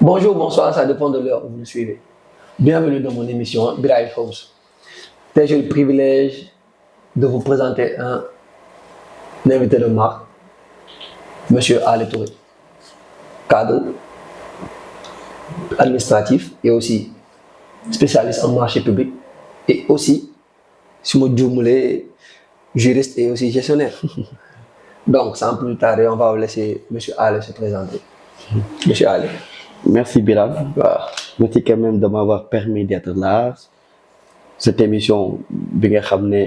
Bonjour, bonsoir, ça dépend de l'heure où vous nous suivez. Bienvenue dans mon émission Bright House. J'ai le privilège de vous présenter un invité de marque, Monsieur Ale Touré, cadre administratif et aussi spécialiste en marché public et aussi, si je me juriste et aussi gestionnaire. Donc, sans plus tarder, on va vous laisser Monsieur Ale se présenter. Monsieur Ale. Merci Bilal. Merci quand même de m'avoir permis d'être là. Cette émission, bi nga xam ne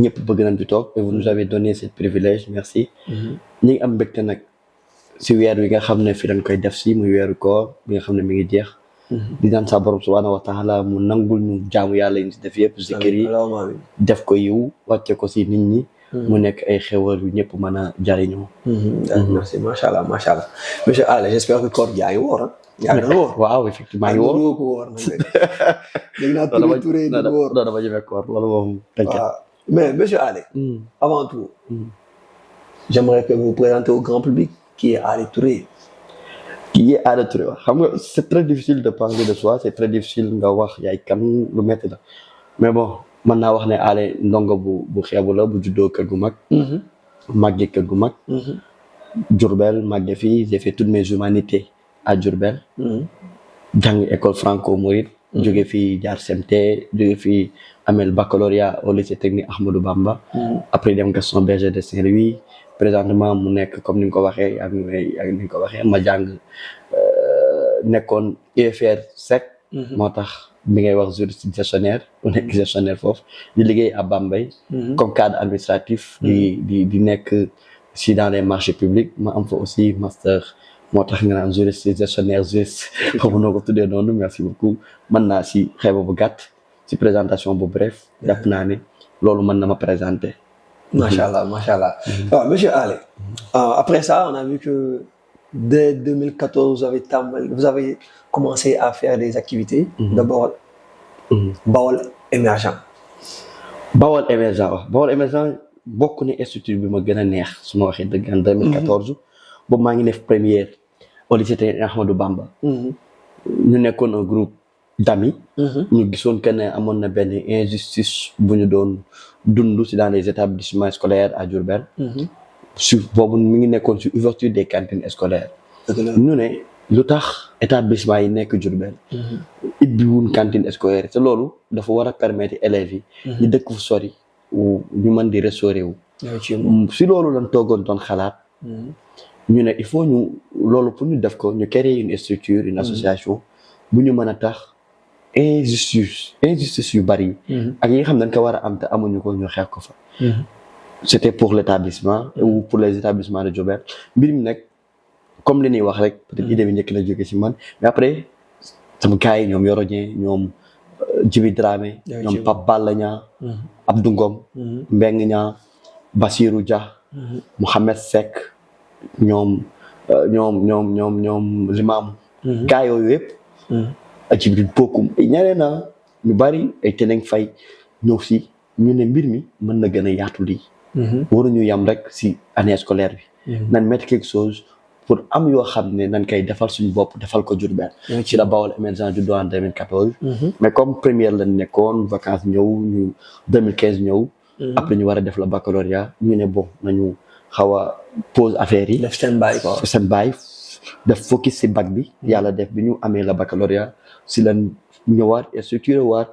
ñëpp bëgg nañ di toog et vous nous avez donné ce privilège, merci. ñi ngi am mbégte nag si weer wi nga xam ne fi dañ koy def si muy weeru koor bi nga xam ne mi ngi jeex. di naan sa borom subhanahu wa taala mu nangul ñu jaamu yàlla yi ñu si def yëpp zikir yi def ko yiw wàcce ko si nit ñi. mu nekk ay xewal yu ñëpp mën a jariñoo. Merci, macha allah macha allah. Monsieur Ale, j'espère que koor yaa ngi woor ah. yaa ngi doon woor waaw effectivement maa ngi woor. ko woor nag dégg naa Touré di woor. non dama jëmee koor loolu moom t'inquiète. Mais Monsieur Ale, avant tout, j'aimerais que vous vous présentez au grand public qui est Ale Touré. Qui est Ale Touré xam nga c'est très difficile de parler de soi, c'est très difficile nga wax yaay kan lu métti la mais bon. mën naa wax ne Ale ndongo bu xeebu la bu juddoo kër gu mag. màggee kër gu mag. Diourbel màggee fii j'ai fait toutes mes humanités à Diourbel. jàng école franco-mouride. jóge fii jaar CMT jóge fii amel baccalauréat au lycée technique Ahmadou Bamba. après dem Gaston Berger de Saint-Louis. présentement mu nekk comme ni nga ko waxee ak ni nga ko waxee ma jàng nekkoon UFR sec. moo tax. bi ngay wax juriste gestionnaire mu nekk gestionnaire foofu di liggéey à Bambey comme cadre administratif di nekk si dans les marchés publics ma am fa aussi master moo tax nga naan juriste gestionnaire juriste xamu noo ko tuddee noonu merci beaucoup mën naa si xeeba bu gàtt si présentation bu bref jàpp naa ne loolu mën na ma présenter. Macha allah macha allah. waaw Monsieur Ale, après ça on a vu que dès 2014 vous avez commencé à faire des activités. D'abord, Bawol émergent. Bawol émergent waaw Bawol émergent bokk na structure bi ma gën a neex su ma waxee dëgg en 2014. boobu maa ngi def première au lycée technique Ahmadou Bamba. ñu nekkoon un groupe d'amis. ñu gisoon que ne amoon na benn injustice bu ñu doon dund si dans les établissements scolaires à Diourbel. boobu mi ngi nekkoon si ouverture des cantines scolaires. ñu ne lu tax établissement yi nekk Diourbel. ibbiwuñ cantine scolaire te loolu dafa war a permettre élèves yi. ñu dëkk fu sori ñu mën di restaurer wu. si loolu lañ toogoon doon xalaat. ñu ne il faut ñu loolu pour ñu def ko ñu créer une structure une association bu ñu mën a tax injustice yu bari. ak yi nga xam ne dañ ko war a am te amuñu ko ñu xeex ko fa. C'était pour l'établissement ou pour les établissements de Diourbel mbir mi nag comme li ñuy wax rek peut-être idée bi njëkk na jóge ci man mais après sama gars yi ñoom Yoro Dieng ñoom Djibi Dramé ñoom Pape Balla Niang Abdou Ngom Mbeng Niang Bassirou Dia Mohamed Seck ñoom Limam gars yooyu yëpp ak Djibril Bokum ñeneen na ñu bari ay Teneng Faye ñëw si ñu ne mbir mi mën na gën a yaatu lii waruñu yam rek si année scolaire bi nan mettre quelque chose pour am yoo xam ne nañ koy defal suñu bopp defal ko Diourbel ci la Bawol émergent juddoo en 2014 mais comme première lañ nekkoon vacances ñëw ñu 2015 ñëw après ñu war a def la baccalauréat ñu ne bon nañu xaw a pause affaire yi def seen bàyyi def focus si bac bi yàlla def bi ñu amee la baccalauréat si lañ ñëwaat et structuré waat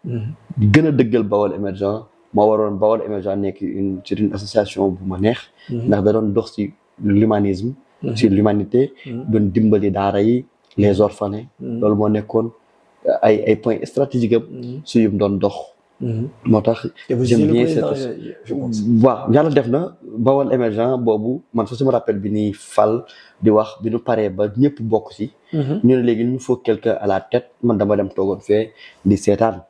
gën a dëggal Bawol émergent moo waroon Bawol émergent nekk c'est une association bu ma neex ndax da doon dox ci l'humanisme sur l'humanité doon dimbali daara yi les orphelins loolu moo nekkoon ay points stratégiques am su yum doon dox moo tax j'aime bien waaw yàlla def na Bawol émergent boobu man fa sama rappel bi ni fal di wax bi ñu paree ba ñëpp bokk ci ñu ne léegi ñu faut quelqu'un à la tête man dama dem toogoon fee di seetaan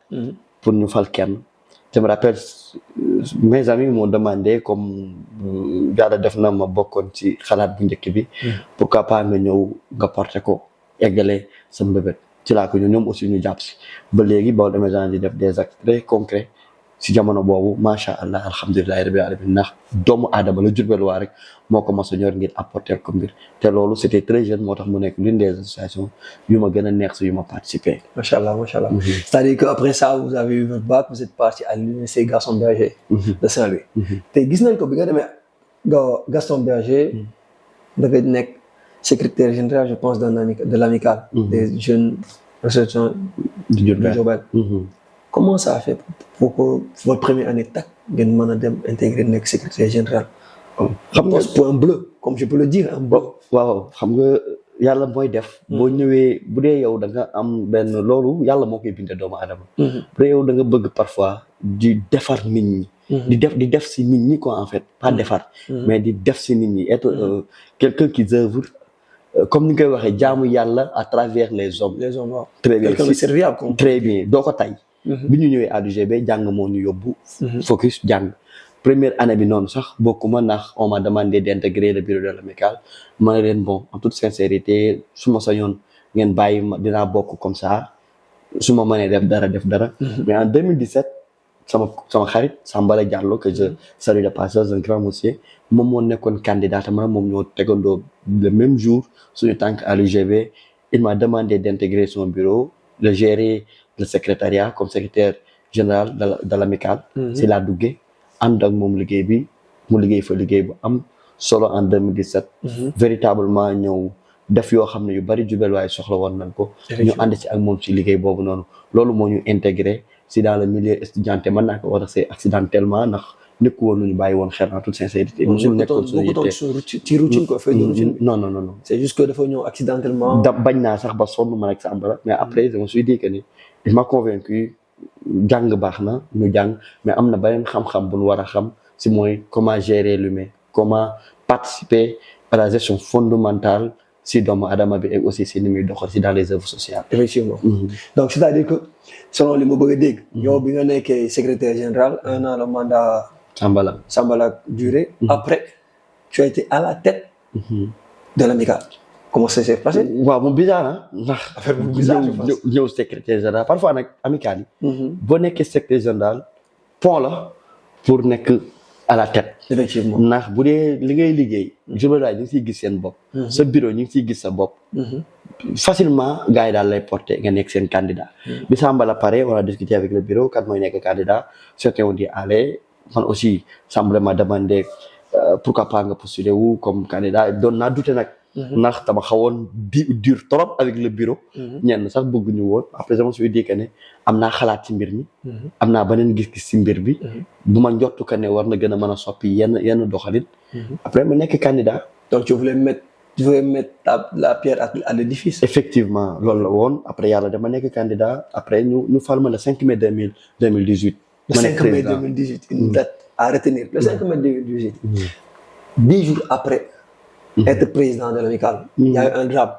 pour ñu fal kenn je me rappelle mes amis m'ont demandé comme yàlla def na ma bokkoon ci xalaat bu njëkk bi pourquoi pas nga ñëw nga porter ko eggale sa mbébét ci laa ko ñoom aussi ñu jàpp si ba léegi Bawol émergent di def des actes très concrets si jamono boobu macha allah alhamdulilahi rabbil alamin ndax doomu aadama la Diourbel waa rek moo ko mos a ñor ngir apporter ko mbir te loolu c'était très jeune moo tax mu nekk l'une des associations yu ma gën a neex si yu ma participé. Macha Allah, macha Allah. C'est-à-dire qu'après ça, vous avez eu votre bac, vous êtes parti à l'université Gaston Berger de Saint-Louis. te gis nañ ko bi nga demee Gaston Berger. da ngay nekk secrétaire général je pense de l'amicale des jeunes associations du Diourbel. Comment ça a fait pour que votre première année tac ngeen mën a dem intégrer nekk secrétaire général. xam nga pour un bleu comme je peux le dire un bleu. waaw xam nga yàlla mooy def. boo ñëwee bu dee yow da nga am benn loolu yàlla moo koy bindee doomu aadama. bu dee yow da nga bëgg parfois di defar nit ñi. di def si nit ñi quoi en fait pas defar. mais di def si nit ñi être quelqu'un qui œuvre comme ni nga koy waxee jaamu yàlla à travers les hommes. les hommes waaw. très bien quelqu'un de serviable. très bien doo ko tay bi ñu ñëwee ADGB jàng moo ñu yóbbu. focus jàng. première année bi noonu sax bokkuma ndax on m'a demandé d'intégrer le bureau de l'amicale ma ne leen bon en toute sincérité su ma sañoon ngeen bàyyi ma dinaa bokk comme ça su ma mënee def dara. mais en 2017 sama xarit Sambala Diallo que je salue de passage un grand monsieur moom moo nekkoon candidat ma moom ñoo tegandoo le même jour suñu tànk à l'UGB il m'a demandé d'intégrer son bureau de gérer le secrétariat comme secrétaire général de l'amicale. c'est la duggee. ànd ak moom liggéey bi mu liggéey fa liggéey bu am solo en 2017. véritablement ñëw def yoo xam ne yu bari Diourbel waaye soxla woon nañ ko. ñu ànd ci ak moom ci liggéey boobu noonu. loolu moo ñu intégré si dans le milieu étudiantin mën naa ko war a c'est accidentellement ndax nekku woon ñu bàyyi woon xel en toute sincérité. musul nekkoon suñu yitte ci routine quoi feuille de routine. non. c'est juste que dafa ñëw accidentellement. bañ naa sax ba sonn man ak Sambala mais après je me suis dit que ni il m'a convaincu. jàng baax na ñu jàng mais am na beneen xam-xam bu ñu war a xam si mooy comment gérer l'humain comment participer à la gestion fondamentale si doomu adama bi et aussi si ni muy doxal si dans les œuvres sociales. effectivement. donc c'est-à-dire que selon li ma bëgg a dégg. yow bi nga nekkee secrétaire général 1 an le mandat. Sambala duré. après tu as été à la tête. de l'amicale. comment ça s'est passé. waaw moom bizarre ah ndax. affaire bu bizarre ñëw secrétaire général parfois nag amicale yi. boo nekkee secrétaire général pont la pour nekk à la tête. effectivement ndax bu dee li ngay liggéey. Diourbel ñu ngi siy gis seen bopp. sa bureau ñu ngi siy gis sa bopp. facilement gars yi daal lay porter nga nekk seen candidat. bi Sambala pare on a discuté avec le bureau kat mooy nekk candidat certains ont dit allez man aussi Sambala m'a demandé pourquoi pas nga postuler wu comme candidat doon naa douter nag. ndax dama xawoon dur trop avec le bureau. ñenn sax bëgguñu woon après je me suis dit que ne am naa xalaat ci mbir mi. am naa beneen gis-gis ci mbir bi. bu ma njottu que ne war na gën a mën a soppi yenn doxalin. après ma nekk candidat. donc tu voulais mettre la pierre à l'édifice. effectivement loolu la woon après yàlla dama nekk candidat après ñu fal ma le 5 mai 2018. le 5 mai 2018 une date à retenir le 5 mai 2018. 10 jours après. être président de l'amicale. Il y a eu un drame.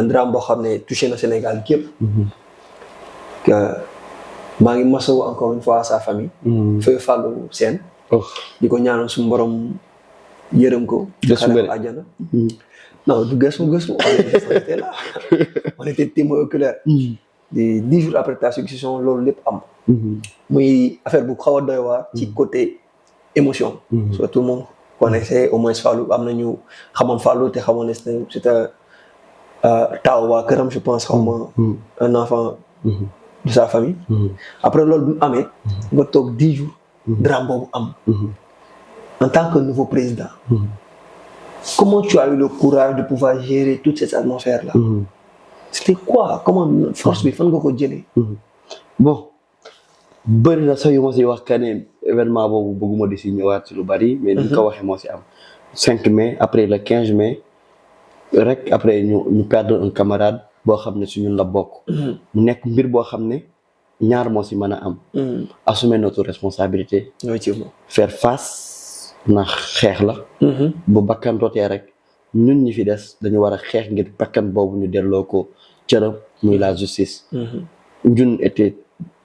un drame boo xam ne touché na Sénégal képp. que maa ngi masawu encore une fois à sa famille. Feu Fallou Sène. di ko ñaanal suñu borom yërëm ko. xale ko àjjana. non du gëstu on était là on était témoin oculaire. 10 jours après ta succession loolu lépp am. muy affaire bu xaw a doy waar. ci côté émotion. surtout moom. connaissait au moins Fallou am nañu xamoon Fallou te xamoon ne c'était taaw waa këram je pense xawma un enfant de sa famille. après loolu bu amee nga toog 10 jours drame boobu am en tant que nouveau président comment tu as eu le courage de pouvoir gérer toute cette atmosphère là c'était quoi comment force bi fan nga ko jëlee bon bëri na sax yu ma si wax que ne événement boobu bëgguma di si ñëwaat si lu bari. mais ni nga ko waxee moo si am. 5 mai après le 15 mai rek après ñu perdre un camarade boo xam ne si ñun la bokk. mu nekk mbir boo xam ne ñaar moo si mën a am. assumer notre responsabilité. effectivement faire face ndax xeex la. bu bakkan rootee rek ñun ñi fi des dañu war a xeex ngir bakkan boobu ñu delloo ko cëram muy la justice. ñun était.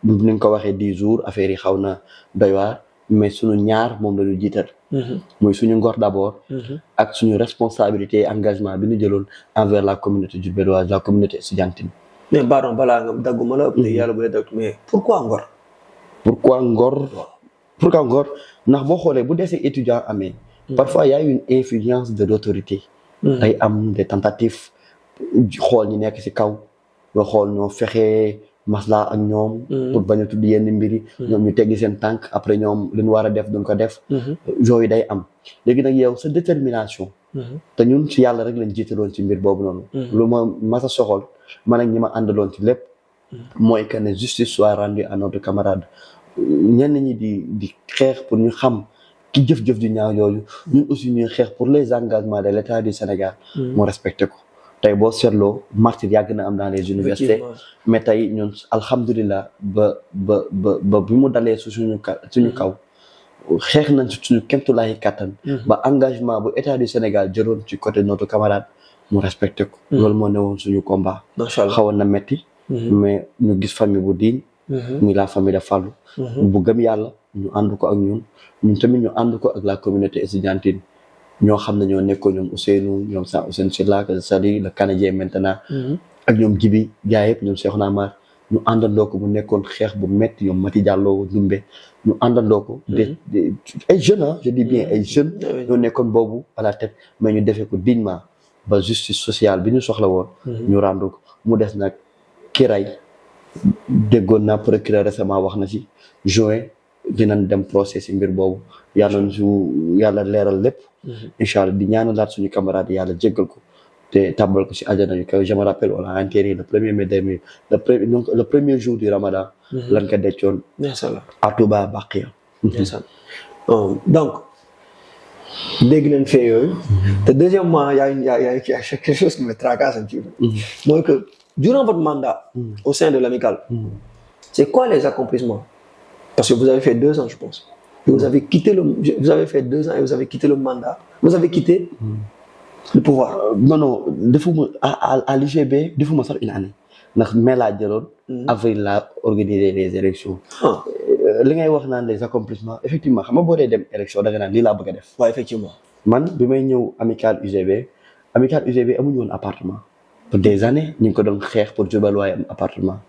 ni nga ko waxee 10 jours affaire yi xaw na doy waar mais suñu ñaar moom la ñu jiital. muy suñu ngor d'abord. ak suñu responsabilité engagement bi ñu jëloon envers la communauté diourbelloise la communauté estudiantine. mais pardon balaa nga dagguma la. yàlla bu dee dagg mais pourquoi ngor. pourquoi Ngor ndax boo xoolee bu desee étudiant amee parfois y a une influence de l'autorité day am des tentatives xool ñi nekk ci kaw nga xool ñoo fexe maslaa ak ñoom pour bañ a tudd yenn mbiri ñoom ñu teggi seen tànk après ñoom li ñu war a def duñ ko def yooyu day am léegi nag yow sa détermination te ñun ci yàlla rek lañ jiitaloon ci mbir boobu noonu lu ma masa soxol man ak ñi ma àndaloon ci lépp mooy que ne justice soit rendue à notre camarade ñenn ñi di xeex pour ñu xam ki jëf-jëf ju ñaaw yooyu ñun aussi ñuy xeex pour les engagements de l'État du Sénégal moo respecté ko tey boo seetloo martyr yàgg na am dans les universités mais tey ñun alhamdulilah ba bi mu dalee suñu kaw xeex nañ ci suñu kéemtulaayi kàttan ba engagement bu État du Sénégal jëloon ci côté notre camarade mu respecté ko loolu moo newoon suñu combat xawoon na metti mais ñu gis famille bu digne muy la famille de Fallou bu gëm yàlla ñu ànd ko ak ñun tamit ñu ànd ko ak la communauté estudiantine ñoo xam ne ñoo nekkoon ñoom Ousseynou ñoom Ousseynou Sylla c'est-à-dire le Canadien maintenant ak ñoom Jibi gaa yëpp ñoom Cheikhouna Mar ñu àndandoo ko mu nekkoon xeex bu metti ñoom Mati Diallo Dumbe ñu àndandoo ko ay jeunes je dis bien ay jeunes ñoo nekkoon boobu à la tête mais ñu defee ko dignement ba justice sociale bi ñu soxla woon ñu rendre ko mu des nag kiray déggoon naa procureur récemment wax na ci juin dinañ dem procès ci mbir boobu yàlla leeral lépp incha allah di ñaanalaat suñu camarade yàlla jéggal ko te tàbbal ko ci àjjana yu kaw je me rappelle on a enterré le 1er mai 2000 le premier jour du Ramadan lan ko deccoon à Touba Baqiya donc dégg nañ fee yooyu te deuxièmement y a quelque chose qui me tracasse un petit peu mooy que durant votre mandat au sein de l'amicale c'est quoi les accomplissements parce que vous avez fait 2 ans je pense et vous avez fait 2 ans et vous avez quitté le mandat vous avez quitté le pouvoir non defuma à l'UGB defuma sax une année ndax mai laa jëloon avril laa organiser les élections li ngay wax naan les accomplissements effectivement xam nga boo dee dem élection da nga naan lii laa bëgg a def waaw effectivement man bi may ñëw amicale UGB amuñu woon appartement pour des années ñu ngi ko doon xeex pour Diourbel waaye am appartement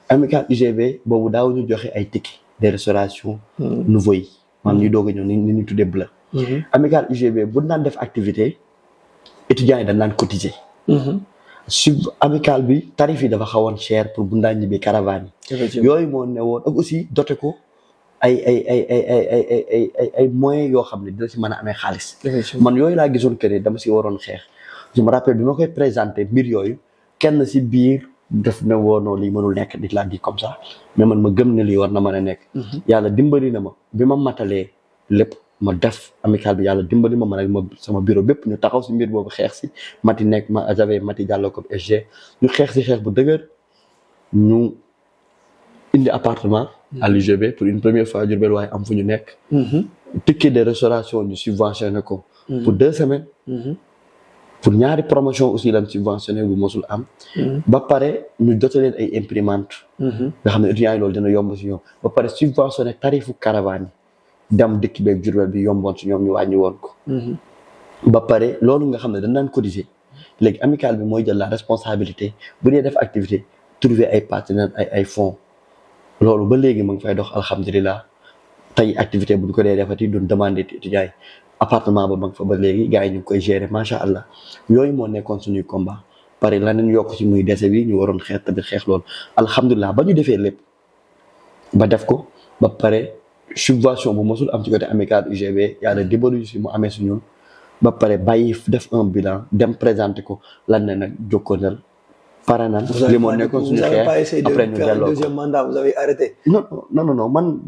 amicale UGB boobu daaw ñu joxe ay tickets de restauration nouveau yi maanaam ñu doog a ñëw ni ñu tuddee bleu amicale UGB bu naan def activité étudiants yi dañ naan cotiser amicale bi tarif yi dafa xawoon cher pour bu ndaa ñibbi caravane yi yooyu moo ne woon ak aussi doté ko ay moyens yoo xam ne dina si mën a amee xaalis man yooyu laa gisoon que ne dama si waroon xeex je me rappelle bi ma koy présenté mbir yooyu kenn si biir def ne woonoo lii mënul nekk di laa di comme ça mais man ma gëm ne lii war na mën a nekk yàlla dimbali na ma bi ma matalee lépp ma def amicale bi yàlla dimbali ma man ak sama bureau bépp ñu taxaw si mbir boobu xeex si Mati nekk ma j'avais Mati Diallo comme SG ñu xeex si xeex bu dëgër ñu indi appartement à l'UGB pour une première fois Diourbel waaye am fu ñu nekk ticket de restauration ñu subventionné ko pour 2 semaines pour ñaari promotion aussi lañ subventionné bu mosul am ba pare ñu dote leen ay imprimante nga xam ne étudiants yi loolu dina yomb si ñoom ba pare subventionné tarifu caravane yi dem dëkk beeg Diourbel bi yomboon si ñoom ñu wàññi woon ko ba pare loolu nga xam ne dañ daan cotiser léegi amicale bi mooy jël la responsabilité bu dee def activité trouver ay partenaires ay fonds loolu ba léegi mu ngi fay dox alhamdulilah tey activité bu ñu ko dee defati duñ demander étudiants yi appartement ba mag fa ba léegi gars yi ñu ngi koy gérer macha allah yooyu moo nekkoon suñuy combat pare laneen yokk ci muy dese bi ñu waroon xeex tamit xeex loolu alhamdulilah ba ñu defee lépp ba def ko ba pare subvention bu mosul am ci côté amicale UGB yàlla dimbaluñu si mu amee su ñun ba pare bàyyi def un bilan dem présenter ko lan ne nag jokkoonal pare nan li moo nekkoon suñu xeex après ñu delloo ko deuxième mandat vous avez arrêté non man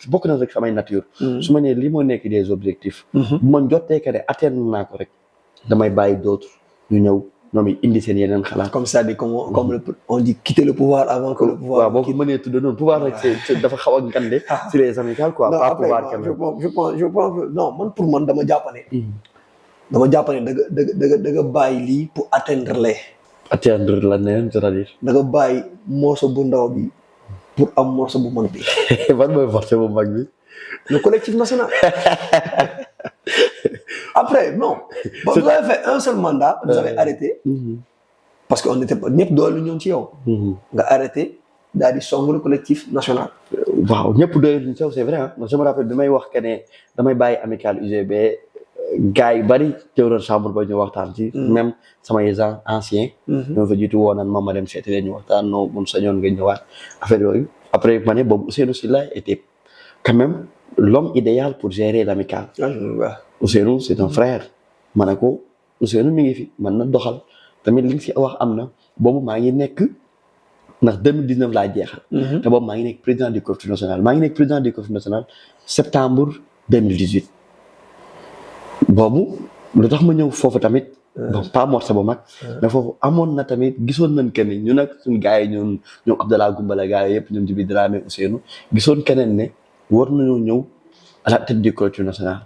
bokk na rek samay nature su ma nee li moo nekk des objectifs bu man jotee que ne atteindre naa ko rek damay bàyyi d'autres ñu ñëw ñoom it indi seen yeneen xalaat comme ça dit comme on dit quitter le pouvoir avant que le pouvoir waaw boo ko mënee tudd noonu pouvoir rek c'est dafa xaw a ngande sur les amicales quoi non, pas après, pouvoir non, quand même je pense que non man pour man dama jàpp ne da nga bàyyi lii pour atteindre les atteindre la neen c'est-à-dire da nga bàyyi morceau bu ndaw bi pour am morceau bu mag bi ban mooy forcé bu mag bi le collectif national après non bon, vous avez fait un seul mandat vous avez arrêté parce que on était pas ñëpp doolu ñoon ci yow nga arrêté daal di song le collectif national waaw ñëpp doyul sew c'est vrai ah je me rappelle bi may wax que ne damay bàyyi amical UGB gars yi bari teewloon chambre ba ñu waxtaan ci. même samay gens anciens. ñoo fa jiitu woon naan ma dem seeti leen ñu waxtaan non mun sañoon nga ñëwaat affaire yooyu. après ma ne boobu Ousseynou Sylla était quand même l'homme idéal pour gérer l'amical. Ousseynou c'est un frère. ma ne ko Ousseynou mi ngi fi mën na doxal tamit li nga fi wax am na boobu maa ngi nekk ndax 2019 laa jeexal. te boobu maa ngi nekk président du COFTU national maa ngi nekk président du COFTU national septembre 2018. boobu lu tax ma ñëw foofu tamit. bon pas mort sa ba mag. mais foofu amoon na tamit gisoon nañ que ni ñu nag suñu gars yi ñoom Abdallah Goumbala gars yi yëpp ñoom Djibi Dramé Ousseynou gisoon keneen ne war nañoo ñëw à la tête du COFTU national.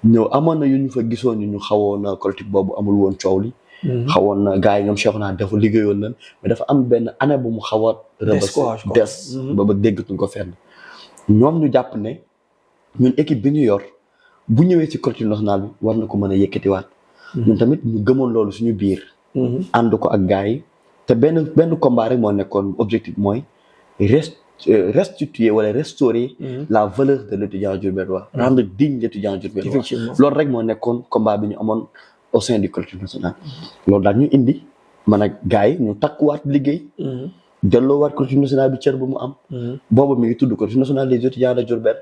ñëw amoon na yu ñu fa gisoon ñu xawoon na collectif boobu amul woon coow li. xawoon na gars yi ñoom Cheikh naa dafa liggéeyoon nañ mais dafa am benn année bu mu xaw a. des ba déggatuñ ko fenn. ñoom ñu jàpp ne ñun équipe bi ñu yor. bu ñëwee ci collectif national bi war na ko mën a yëkkatiwaat. ñun tamit ñu gëmoon loolu suñu biir. ànd ko ak gars yi te benn combat rek moo nekkoon objectif mooy restituer wala restaurer la valeur de l'étudiant diourbellois. rendre digne l'étudiant diourbellois. loolu rek moo nekkoon combat bi ñu amoon au sein du collectif national. loolu daal ñu indi man ak gars yi ñu takkuwaat liggéey. delloowaat collectif national bi cër bu mu am. boobu mi ngi tudd collectif national des étudiants de Diourbel.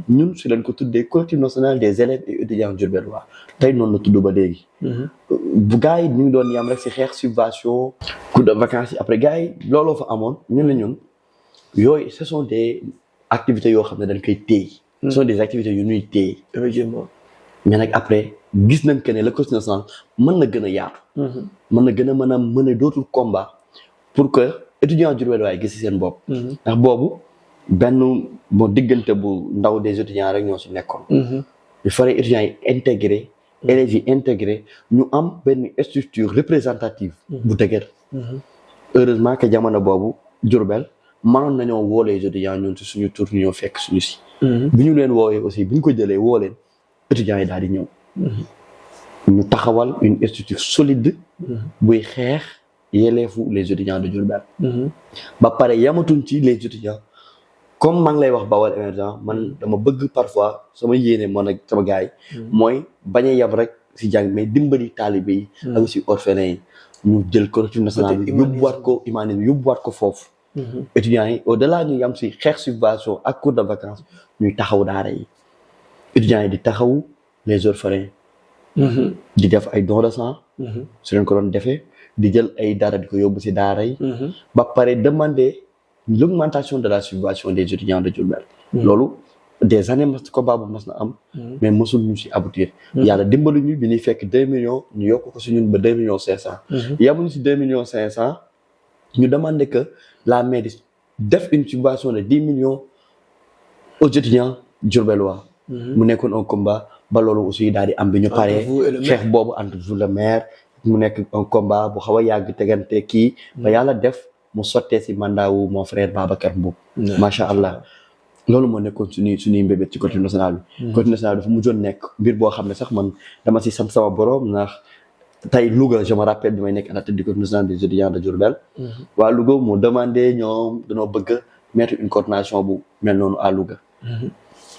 ñun si leen ko tuddee collectif national des élèves et étudiants diourbellois tey noonu la tudd ba léegi. bu gars yi ñu ngi doon yam rek si xeex subvention. cours de vacances yi après gars yi looloo fa amoon ñun la ñun yooyu ce sont des activités yoo xam ne dañ koy téye. ce sont des activités yu ñuy téye. effectivement. mais nag après gis nañ que ne le collectif national mën na gën a yaatu. mën na gën a mën a mën a dootul combat pour que. étudiants Diourbel waaye gis seen bopp. ndax boobu benn moo diggante bu ndaw des étudiants rek ñoo si nekkoon. il fallait étudiants yi intégré. élèves yi intégré ñu am benn structure représentative. bu dëgër. heureusement que jamono boobu Diourbel mënoon nañoo woo les étudiants ñun si suñu tour ñu ñëw fekk suñu si. bi ñu leen woowee aussi bi ñu ko jëlee woo leen étudiants yi daal di ñëw. ñu taxawal une structure solide. buy xeex. yelleefu les étudiants de Diourbel. ba pare yamatuñ ci les étudiants comme maa ngi lay wax Bawol émergent man dama bëgg parfois sama yéene man ak sama gars yi. mooy bañ a yem rek si jàng mais dimbali taalibe yi. ak aussi orphelins yi ñu jël collectif national bi yóbbuwaat ko humanisme yóbbuwaat ko foofu. étudiants yi au delà ñu yam si xeex subvention ak cours de vacances ñuy taxaw daara yi. étudiants yi di taxaw les orphelins. di def ay dons de sang. su leen ko doon defee. di jël ay dara di ko yóbbu si daara yi. ba pare demander l'augmentation de la subvention des étudiants de Diourbel. loolu des années combat bu mas na am. mais mosul ñu si aboutir. yàlla dimbali ñu bi ñuy fekk 2 millions ñu yokk ko si ñun ba 2 millions 500. yamuñu si 2 millions 500 ñu demander que la mairie def une subvention de 10 millions aux étudiants diourbellois. mu nekkoon un combat ba loolu aussi daal di am bi ñu paree. xeex boobu entre vous le maire. mu nekk un combat bu xaw a yàgg tegante kii. ba yàlla def mu sottee si mandat wu mon frère Babacar Mboup. macha allah loolu moo nekkoon suñuy mbébét ci collectif national bi. collectif national bi dafa mujjoon nekk mbir boo xam ne sax man dama si sant sama borom ndax tey Louga je me rappelle bi may nekk à la tête du collectif national des étudiants de Diourbel. waa Louga moo demandé ñoom dañoo bëgg mettre une coordination bu mel noonu à Louga.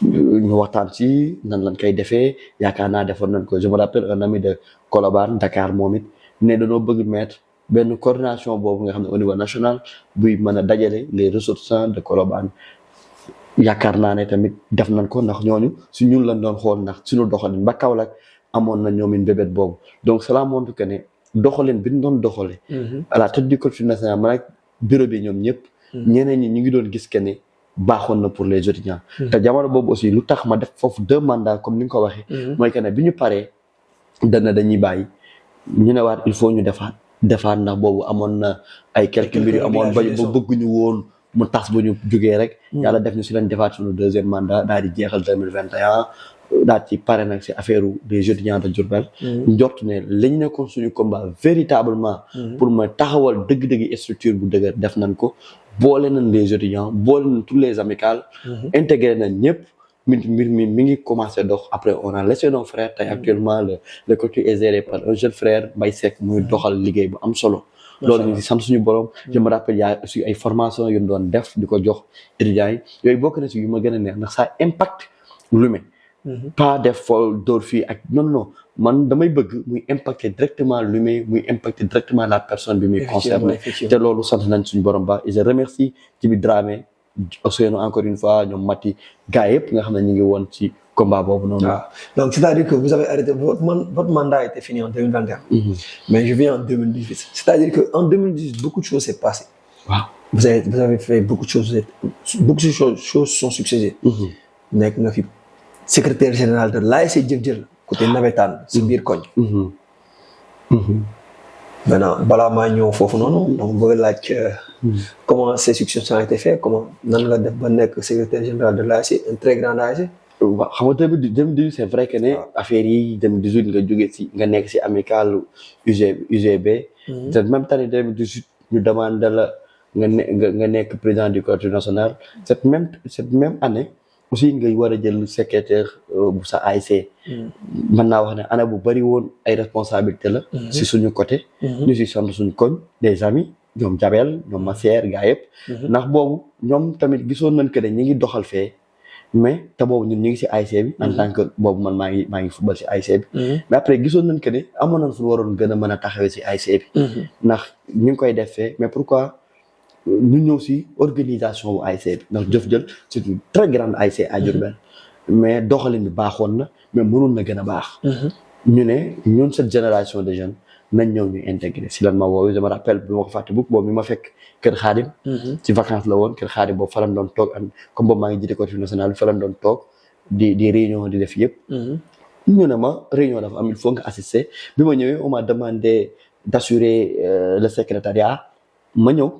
ñu waxtaan si nan lañ koy defee yaakaar naa defoon nañ ko je me rappelle un ami de Colobane Dakar moom it ne dañoo bëgg mettre benn coordination boobu nga xam ne au niveau national buy mën a dajale les ressortissants de Colobane yaakaar naa ne tamit def nañ ko ndax ñooñu si ñun lañ doon xool ndax suñu doxalin ba Kaolack amoon na ñoom it bébét boobu donc cela montre que ne doxalin bi ñu doon doxale à la tête du collectif national man ak bureau bi ñoom ñëpp ñeneen ñi ñu ngi doon gis que ne baaxoon na pour les étudiants. te jamono boobu aussi lu tax ma def foofu 2 mandats comme ni nga ko waxee. mooy que ne bi ñu paree dañuy bàyyi ñu ne waat il faut ñu defaat ndax boobu amoon na ay quelques mbir yu amoon ba bëgguñu woon mu tas bu ñu jugee rek. yàlla def ñu si leen defaat suñu 2e mandat daal di jeexal 2021 daal ci pare nag si affaire des étudiants de Diourbel. njort ne li ñu nekkoon suñu combat véritablement. pour ma taxawal dëgg-dëgg structure bu dëgër def nañ ko. boole nañ les étudiants boole nañ tous les amicales. intégré nañ ñëpp mbir mi ngi commencé dox après on a laissé nos frères tey actuellement le collectif est géré par un jeune frère Mbaye Seck muy doxal liggéey bu am solo loolu ñu ngi si sant suñu borom. je me rappelle y a aussi ay formation yu ñu doon def di ko jox étudiants yi yooyu bokk na si yu ma gën a neex ndax ça impact l'humain. pas def foo dóor fii ak non man damay bëgg muy impacter directement l'humain muy impacter directement la personne bi muy concerné te loolu sant nañ suñu borom ba et je remercie Djiby Dramé Ousseynou encore une fois ñoom Mati gars yëpp nga xam ne ñu ngi woon ci combat boobu noonu. Donc c'est-à-dire que vous avez arrêté votre mandat a été fini en 2021. Mais je viens en 2018. C'est-à-dire que en 2018 beaucoup de choses s'est passé. Waaw. Vous avez fait beaucoup de choses sont succédées. nekk nga fi secrétaire général de l'ASC Jëf Jël côté navétane si biir koñ. Maintenant balaa maa ñëw foofu noonu donc bëgg laaj comment ces succès ont été faits comment nan nga def ba nekk secrétaire général de l'ASC un très grand ASC. waaw xam nga 2018 c'est vrai que ne affaire yi 2018 nga jóge si nga nekk si amical UGB. te même année 2018 ñu demande la nga nekk président du conseil national cette même année. aussi ngay war a jël secrétaire bu sa ASC. mën naa wax ne année bu bari woon ay responsabilité la. si suñu côté. ñu si sant suñu koñ des amis ñoom Jabel ñoom Massière gaa yëpp. ndax boobu ñoom tamit gisoon nañ que ne ñi ngi doxal fee mais te boobu ñun ñu ngi si ASC bi. en tant que boobu man maa ngi football si ASC bi. mais après gisoon nañ que ne amoon nañ fu waroon gën a mën a taxawee si ASC bi. ndax ñu ngi koy def fee mais pourquoi. ñu ñëw si organisation bu ASC bi ndax Jëf Jël c'est une très grande ASC à Diourbel mais doxalin bi baaxoon na mais mënoon na gën a baax. ñu ne ñun cette génération de jeunes nañ ñëw ñu intégré si lan ma woowu je me rappelle bi ma ko fàtte boobu mi ma fekk Kër Xaadim. ci vacances la woon Kër Xaadim boobu fa lañ doon toog am comme boobu maa ngi jiite collectif national bi fa lañ doon toog di réunion di def yëpp. ñu ne ma réunion dafa am il faut nga assister bi ma ñëwee on m'a demandé d'assurer le secrétariat ma ñëw.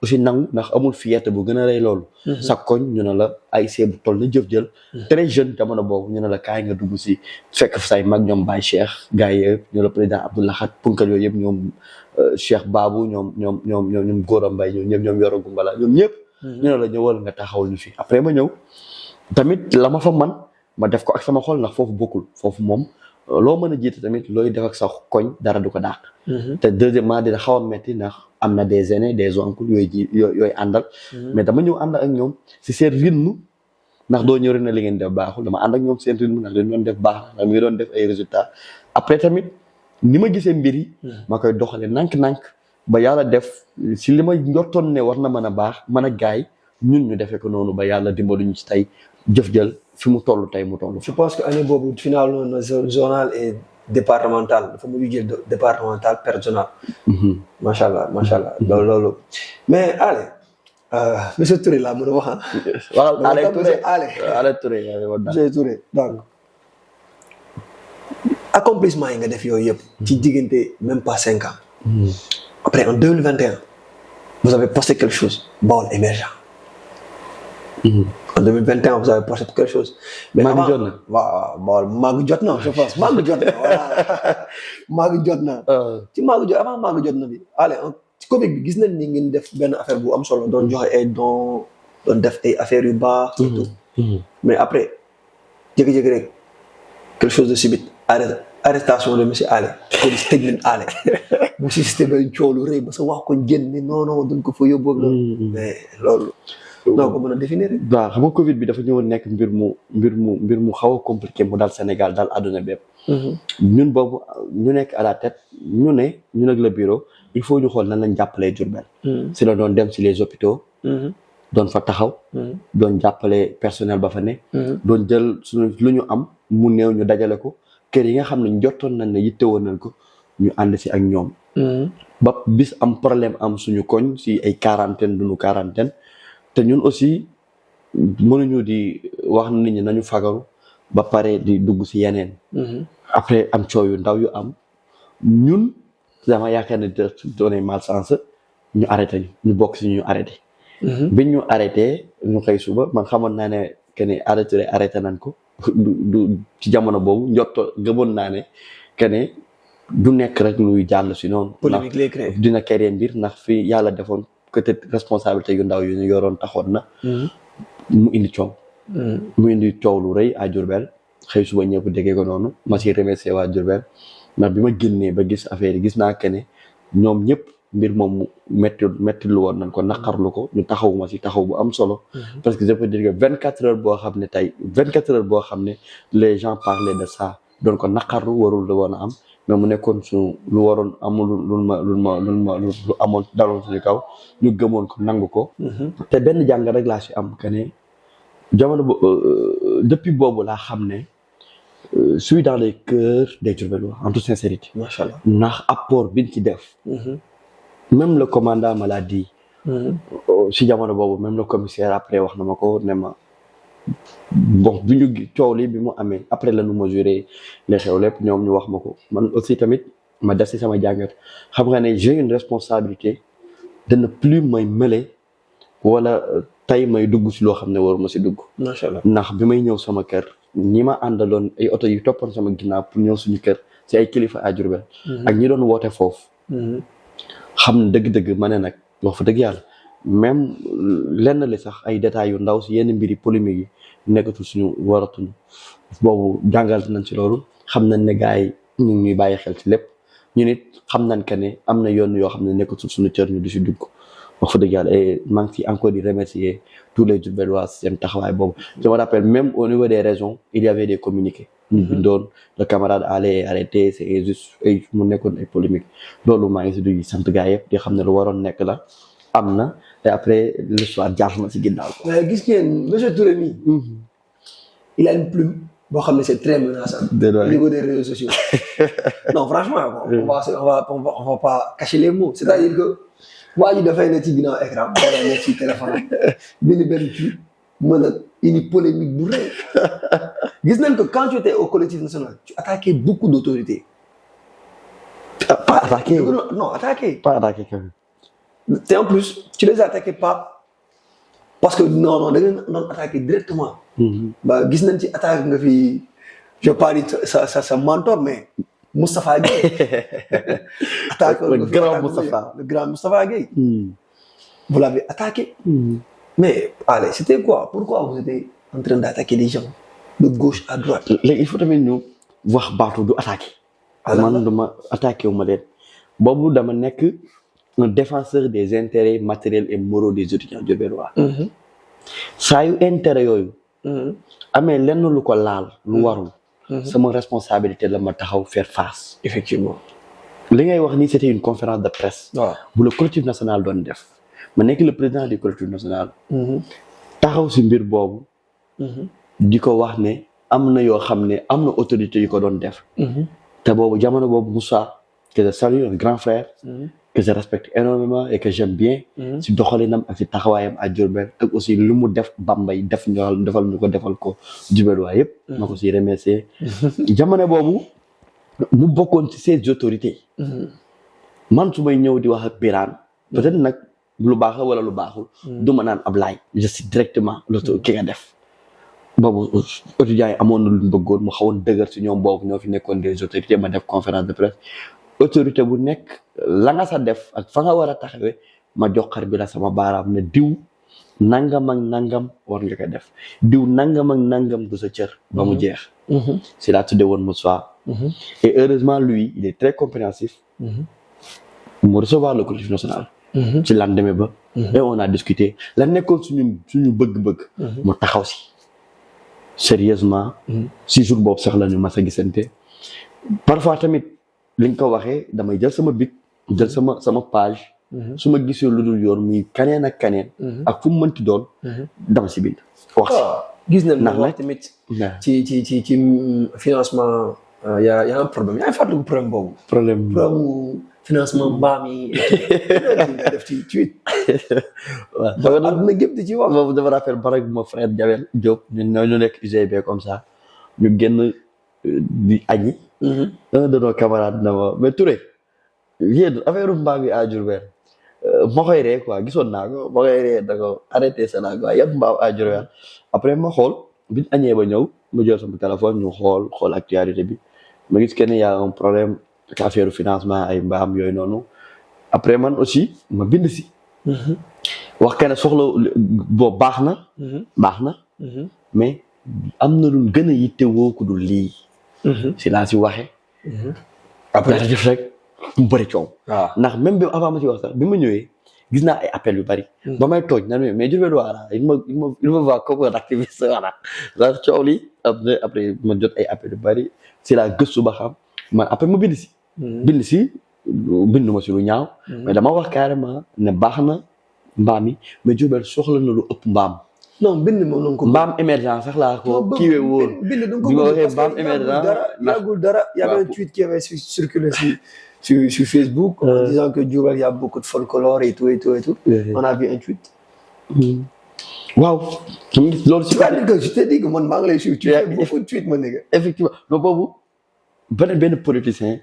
aussi nangu ndax amul fierté bu gën a rëy loolu. sa koñ ñu ne la ASC bu toll na Jëf Jël. très jeune jamono boobu ñu ne la kaay nga dugg si fekk say mag ñoom Baye Cheikh gars yëpp ñu la président Abdoulaye Khat punkal yooyu yëpp ñoom Cheikh Babou ñoom Gora Mbaye ñoom Yoro Gumbala ñoom ñëpp. ñu ne la ñëwal nga taxawal ñu fi après ma ñëw tamit la ma fa man ma def ko ak sama xol ndax foofu bokkul foofu moom. loo mën a jiite tamit looy def ak sa koñ dara du ko dàq. te deuxièmement dina xaw a metti ndax am na des aînés des oncles yooyu àndal. mais dama ñëw ànd ak ñoom si seen rythme ndax doo ñëw rek na li ngeen def baaxul dama ànd ak ñoom seen rythme ndax li ñu doon def baax ndax mi ngi doon def ay résultats après tamit ni ma gisee mbir yi. ma koy doxalee nànk-nànk ba yàlla def si li ma njortoon ne war na mën a baax mën a gaay ñun ñu defee ko noonu ba yàlla dimbaluñu ci tey Jëf Jël. fi mu toll tey mu toll. je pense que année boobu final noonu zonal et départemental dafa mujj jël départemental personnel. macha allah loolu. mais allez monsieur Touré laa mën a wax ah. waaw Allé Touré monsieur Touré donc accomplissement yi nga def yooyu yëpp. ci diggante même pas 5 ans. après en 2021 vous avez posté quelque chose Baol émergent. En 2021 vous avez posté quelque chose. mais maa ngi jot na waaw maa ngi jot na je pense maa ngi jot na voilà maa ngi jot na. ci maa ngi jot avant maa ngi jot na bi. allez ci Covid bi gis nañ ni ngeen def benn affaire bu am solo doon joxe ay dons doon def ay affaires yu baax. surtout mais après jékki-jékki rek quelque chose de subit arrestation de monsieur Allé police tëj leen Allé bu système benn coow lu rëy ba sa wax ko génn non duñ ko fa yóbbu ak loolu. mais loolu. doo ko mën a définir. waaw xam nga Covid bi dafa ñëwoon nekk mbir mu xaw a compliqué mu daal Sénégal daal àdduna bépp. ñun boobu ñu nekk à la tête ñu nag le bureau il faut ñu xool nan lañ jàppalee Diourbel. si la doon dem si les hôpitaux. doon fa taxaw. doon jàppale personnel ba fa ne. doon jël suñu lu ñu am mu néew ñu dajale ko kër yi nga xam ne njottoon nañ ne yittewoon nañ ko ñu ànd si ak ñoom. ba bis am problème am suñu koñ si ay quarantaine. te ñun aussi mënuñu di wax nit ñi nañu fagaru ba pare di dugg si yeneen. après am coow yu ndaw yu am ñun dama yaakaar ne doonay malchance ñu arrêté ñu bokk si ñu arrêté. biñ ñu arrêté ñu xëy suba man xamoon naa ne que ne arrêté nañ ko du ci jamono boobu njotto gëmoon naa ne que ne du nekk rek luy jàll si noonu. polémique lay créé dina créer mbir ndax fi yàlla defoon. peut-être responsabilité yu ndaw yu ñu yoroon taxoon na. mu indi coow. mu indi coow lu rëy à Diourbel xëy suba ñëpp déggee ko noonu ma ciy remercier waa Diourbel ndax bi ma génnee ba gis affaire yi gis naa que ne ñoom ñëpp mbir moom metti lu woon nañ ko naqarlu ko ñu taxaw ma si taxaw bu am solo. parce que je peux dire que 24 heures boo xam ne tey 24 heures boo xam ne les gens parlaient de ça doon ko naqarlu warul la woon a am mais mu nekkoon suñu lu waroon amul lu amoon daloon suñu kaw ñu gëmoon ko nangu ko. te benn jàng rek laa si am que ne jamono depuis boobu laa xam ne suis dans les cœurs des Diourbellois en toute sincérité. macha allah ndax apport biñ ci def. même le commandant me l'a dit. si jamono boobu même le commissaire après wax na ma ko ne ma bon bi ñu coow li bi mu amee après la ñu mesuré les xew lépp ñoom ñu wax ma ko man aussi tamit ma def si sama jàngat xam nga ne j'ai une responsabilité de ne plus may mêler wala tey may dugg si loo xam ne waruma si dugg. macha allah ndax bi may ñëw sama kër ñi ma àndaloon ay oto yu toppoon sama ginnaaw pour ñëw suñu kër si ay kilifa à Diourbel ak ñi doon woote foofu. xam ne dëgg-dëgg ma ne nag wax fa dëgg yàlla même lenn li sax ay détails yu ndaw si yenn mbiri polémique yi nekkatul suñu waratuñu boobu jàngal nañ si loolu xam nañ ne gars yi ñu ngi ñuy bàyyi xel ci lépp ñu nit xam nañ que ne am na yoon yoo xam ne nekkatul suñu cër ñu di si dugg wax fa dëgg yàlla et maa ngi fi encore di remercier tous les Diourbellois seen taxawaay boobu. je me rappelle même au niveau des régions il y avait des communiqués. ñu bindoon le camarade allait arrêter c'est injuste ay mu nekkoon ay polémique loolu maa ngi si di sant gars yëpp di xam ne lu waroon nekk la am na et après l'histoire jaar na si ginnaaw ko. mais gis ngeen monsieur Touré mii. il a une plume boo xam ne c'est très menaçant. au niveau des réseaux sociaux. non franchement on va pas cacher les mots c'est-à-dire que waa ji dafay ne ci ginnaaw écran wala ne ci téléphone bind benn kii mën a indi polémique bu rëy gis nañ que quand tu étais au collectif national tu attaquais beaucoup d'autorités. pas attaqué non attaqué. pas attaqué quand même. te en plus tu les attaquais pas parce que non da ngeen doon attaqué directement. ba gis nañ ci attaque nga fi je parle sa mentor mais Moustapha Gueye. attaque le grand Moustapha Gueye. vous l'avez attaqué. mais allez c'était quoi pourquoi vous étiez en train d'attaquer les gens de gauche à droite. léegi il faut tamit ñu wax baatu du attaqué. man dama attaqué wu ma leen boobu dama nekk un défenseur des intérêts matériels et moraux des étudiants diourbellois. saa yu intérêt yooyu. amee lenn lu ko laal lu warul. sama responsabilité la ma taxaw faire face. effectivement. li ngay wax ni c'était une conférence de presse. waaw bu le collectif national doon def. ma nekk le président du collectif national. taxaw si mbir boobu. di ko wax ne am na yoo xam ne am na autorité yu ko doon def. te boobu jamono boobu Moussa que je salue un grand frère. que je respecte énormément et que j'aime bien. si doxalinam ak si taxawaayam à Diourbel ak aussi lu mu def Bambey defal ñu ko defal ko Diourbellois yëpp. ma ko si remercier. jamono boobu mu bokkoon ci ces autorités. man su may ñëw di wax ak Birane peut-être nag lu baax wala lu baaxul. du ma naan Ablaye je suis directement l'autorité ki nga def. boobu étudiants yi amoon na lu ñu bëggoon mu xawoon dëgër si ñoom boobu ñoo fi nekkoon des autorités ma def conférence de presse autorité bu nekk la nga sa def ak fa nga war a taxawee ma jox xar bi la sama baaraam ne diw nangam ak nangam war nga ko def diw nangam ak nangam du sa cër ba mu jeex. c'est la tuddee woon Moussa. et heureusement lui il est très compréhensif. mu recevoir le collectif national. ci lendemain ba. et on a discuté la nekkoon suñu bëgg-bëgg. mu taxaw si. sérieusement si jour boobu sax la ñu mas a gisante parfois tamit li nga ko waxee damay jël sama bic jël sama page su ma gisee lu dul yoon muy kaneen ak kaneen ak fu mu mënti doon dama si bind wax si gis nañ ndax wax tamit ci financement y a un problème yaa ngi fàttaliku problème boobu problème financement mbaam yi def ci tweet waaw aduna gépp di ci wax boobu dama rappel barak ma frère Jawel Diop ñun ñu nekk UGB comme ça ñu génn di añi un de nos camarades na ma mais Touré yéen affaire mbaam yi à Diourbel ma koy ree quoi gisoon naa ko ma koy ree da ko arrêté ça naa quoi yan mbaam à Diourbel après ma xool biñ añee ba ñëw ma jël sama téléphone ñu xool actualité bi ma gis que ne y a un problème ak affaire financement ay mbaam yooyu noonu après man aussi ma bind si wax que ne soxla boo baax na mais am na lu gën a yittewoo ku dul lii si laa si waxe après def rek mu bëri coow. waaw ndax même bi avant ma ci wax sax bi ma ñëwee gis naa ay appels yu bëri. ba may tooj na mais Diourbel voilà il me voit comme un activiste voilà ndax coow li après ma jot ay appels yu bëri si la gëstu ba xam man après ma bind si. Bindu ma si lu ñaaw. mais dama wax carrément ne baax na mbaam yi mais Diourbel soxla na lu ëpp mbaam. non bind moom noonu ko. mbaam émergent sax laa ko kiiwee woon. bind da nga ko bi ma waxee parce mbaam que émergent yàggul dara y avait un tweet qui avait circulé sur Facebook en disant que Diourbel y a beaucoup de folklore et tout. On a vu un tweet. waaw. loolu si c'est-à-dire que je te dis que man maa ngi lay suivre. tu fais beaucoup de tweets man nigga. effectivement non boobu benn politicien.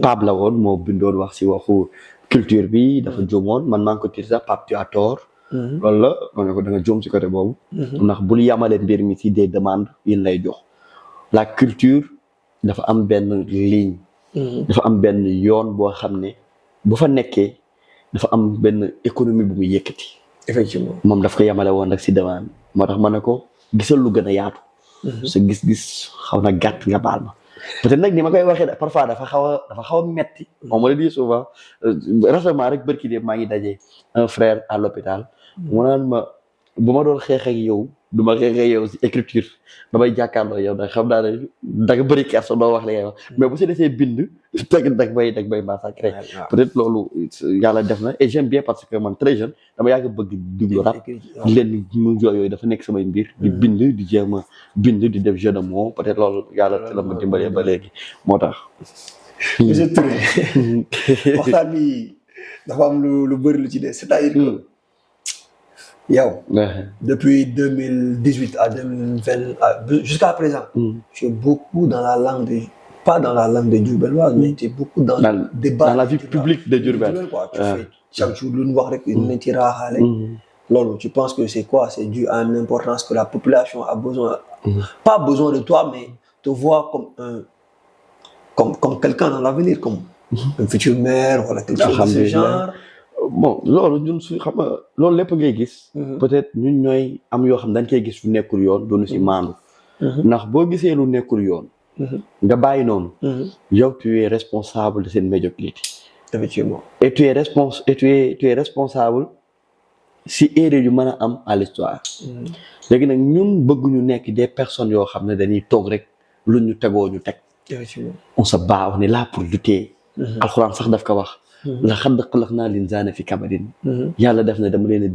Pape la woon moo bindoon wax si waxu culture bi dafa juumoon man maa ngi ko tiir sax Pape tu as tort. loolu la ma ne ko da nga juum si côté boobu. ndax bul yamale mbir mi si des demandes yin lay jox. la culture dafa am benn ligne. dafa am benn yoon boo xam ne bu fa nekkee dafa am benn économie bu muy yëkkati. effectivement moom daf ko yamale woon rek si demande moo tax ma ne ko gisal lu gën a yaatu. sa gis-gis xaw na gàtt nga baal ma. peut-être nag ni ma koy waxee parfois dafa xaw a metti. on me le dit souvent récemment rek bërki de maa ngi daje un frère à l'hôpital mu naan ma bu ma doon xeex ak yow du ma xeex ak yow si écriture damay jàkkaarloo yow nag xam naa ne da nga bëri kersa doo wax li ngay wax mais bu si desee bind dag bay massacré peut-être loolu yàlla def na et j'aime bien parce que man très jeune dama yàgg bëgg déglu rap leen mu yooyu dafa nekk samay mbir di bind di jéem a bind di def jeu de mots peut-être loolu yàlla la ma dimbalee ba léegi moo tax. monsieur Touré waxtaan bi dafa am lu bëri lu ci des c'est-à-dire que yow. Depuis 2018 à 2020 jusqu'à présent. Tu es beaucoup dans la langue de pas dans la langue de diourbelloise mais tu es beaucoup dans le débat dans la vie publique de Diourbel quoi. Tu fais chaque jour lu ñu wax rek une ci raaxaale. loolu tu penses que c'est quoi? C'est dû à une importance que la population a besoin. Pas besoin de toi mais te voir comme quelqu'un dans l'avenir comme un futur maire wala quelque chose de ce genre. bon loolu ñun suñu xam nga loolu lépp ngay gis. peut-être ñun ñooy am yoo xam dañ koy gis lu nekkul yoon doonu si maandu. ndax boo gisee lu nekkul yoon. nga bàyyi noonu. yow tu es responsable de cette médiocrité. effectivement. et tu es responsable si erreur yu mën a am à l'histoire. léegi nag ñun bëgguñu nekk des personnes yoo xam ne dañuy toog rek lu ñu tegoo ñu teg. effectivement. on se bat on est là pour lutter. alxuraan sax daf ko wax. laqad xalaqnaa l-insaana fi kabadin. yàlla def na dama leen a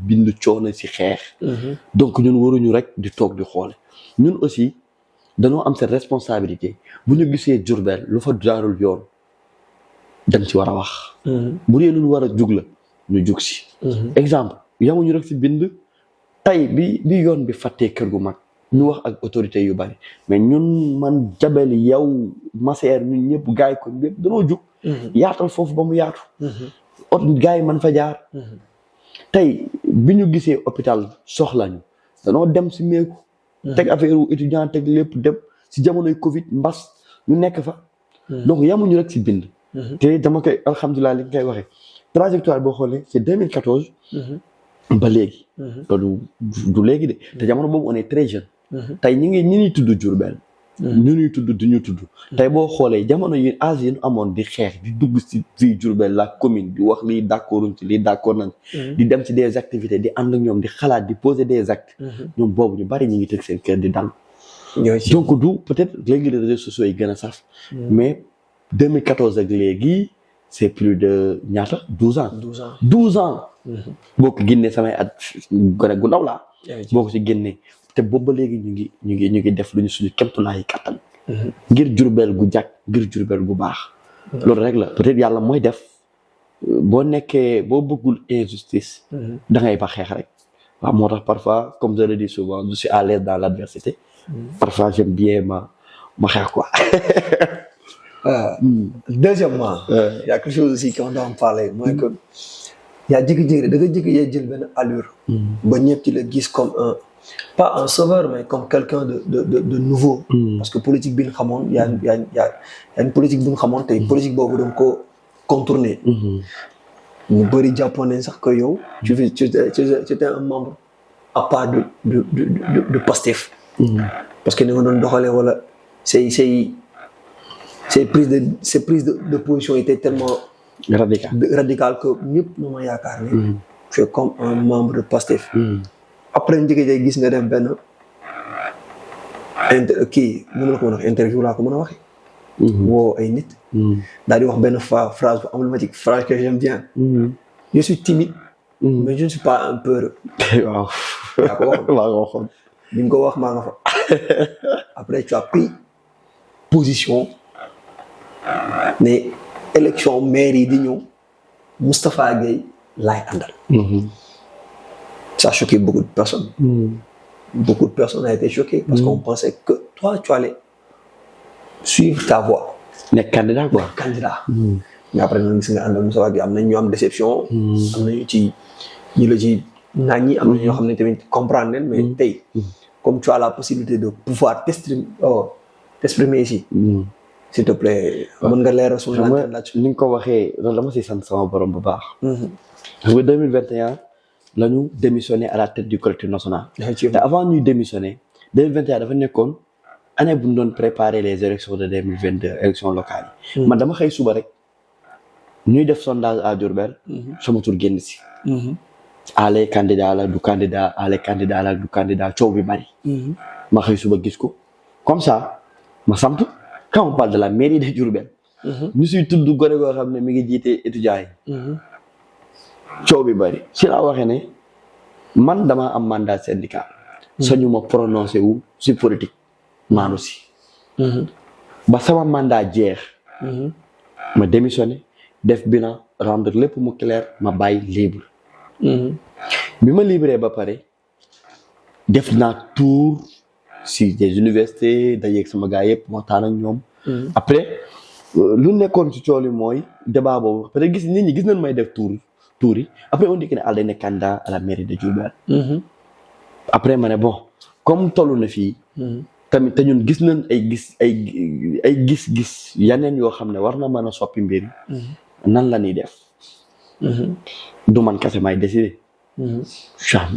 bind coono si xeex. donc ñun waruñu rek di toog di xoole ñun aussi dañoo am cette responsabilité bu ñu gisee Diourbel lu fa jaarul yoon dañ ci war a wax. bu dee lu ñu war a jug la ñu jug si. exemple yamuñu rek si bind tey bi yoon bi fàttee kër gu mag ñu wax ak autorité yu bari mais ñun man Jabel yow Masseer ñun ñëpp gaay ko ñëpp dañoo jug. yaatal foofu ba mu yaatu. gars yi man fa jaar. tey bi ñu gisee hôpital soxla ñu danoo dem si meeku. teg affaire étudiant teg lépp dem si jamonoy Covid mbas ñu nekk fa. donc yamuñu rek si bind. te dama koy alhamdulilah li nga koy waxee trajectoire boo xoolee c'est 2014. ba léegi. loolu du léegi de te jamono boobu on est très jeune. tey ñi ñuy tudd Diourbel. ñu ñuy tudd di ñu tudd. tey boo xoolee jamono yi âge yi ñu amoon di xeex di dugg si vie Diourbel la commune di wax lii d'accorduñ ci lii d'accord nañ. di dem ci des activités di ànd ak ñoom di xalaat di poser des actes. ñoom boobu ñu bari ñu ngi tëg seen kër di dal. donc du peut-être léegi les réseaux sociaux yi gën a saf. mais 2014 ak léegi c'est plus de ñaata 12 ans. 12 ans. boo ko génnee samay at gone gu ndaw laa. boo ko si génnee. te boobu ba léegi ñu ngi def lu ñu suñu kemtulaayi kàttan. ngir Diourbel gu jàkk ngir Diourbel gu baax. loolu rek la peut-être yàlla mooy def boo bëggul injustice. da ngay ba xeex rek. waaw moo tax parfois comme je le dis souvent je suis à l'aise dans l'adversité. parfois j'aime bien ma xeex quoi. Deuxièmement. y a quelque chose aussi qu'on doit en parler mooy que yaa jékki-jékki da nga jékki jël benn allure. ba ñëpp ci la gis comme pas un sauveur mais comme quelqu'un de nouveau. parce que politique bi ñu xamoon y a une politique bi ñu xamoon tey politique boobu da nga ko contourner. ñu bëri jàppoon nañ sax que yow. tu étais un membre à part de Pastef. parce que ni nga doon doxalee wala say ses prises de position étaient tellement radical. radicales que ñëpp na ma yaakaar ne tu es comme un membre de Pastef après njëkk gis nga def benn kii nu ma la ko mën a wax interview laa ko mën a waxee woo ay nit daal di wax benn phrase bu emblématique phrase que j'aime bien je suis timide mais je ne suis pas un peureux waaw yaa ko waxoon maa ko waxoon bi nga ko wax maa nga fa après tu as pris position ne élection maire yi di ñëw Moustapha Gueye laay àndal ça a choqué beaucoup de personnes beaucoup de personnes ont été choquées parce qu'on pensait que toi tu allais suivre ta voie nekk candidat quoi candidat mais après nag gis nga àndal Moustapha Gueye am na ñu am déception am nañu ci ñi la ci naan ñi am na ñoo xam ne tamit comprendre leen mais tey comme tu as la possibilité de pouvoir t'exprimer ici s'il te plaît mën nga leeral suñu lanterne là-dessus ni nga ko waxee loolu dama si sant sama borom bu baax xam nga 2021 la ñu démissionné à la tête du collectif national te avant ñuy démissionné 2021 dafa nekkoon année bu ñu doon préparer les élections de 2022 élections locales yi man dama xëy suba rek ñuy def sondage à Diourbel sama tur génn si ale candidat la du candidat ale candidat la du candidat coow bi bari ma xëy suba gis ko comme ça ma samp quand on parle de la mairie de Diourbel ñu siy tudd gone goo xam ne mi ngi jiite étudiants yi coow bi bari si laa waxee ne man dama am mandat syndical sañu ma prononcé wu si politique maanu si ba sama mandat jeex ma démissionné def bilan rendre lépp mu clair ma bàyyi libre bi ma libéré ba pare def naa tour si des universités dajeeg sama gars yëpp waxtaan ak ñoom après lu nekkoon ci coow li mooy débat boobu parce que nit ñi gis nañ may def tour yi après on dit que ne Alda nekk candidat à la mairie de Diourbel après ma ne bon comme tollu na fii tamit te ñun gis nañ ay gis yeneen yoo xam ne war na mën a soppi mbir nan la ñuy def du man kese may décider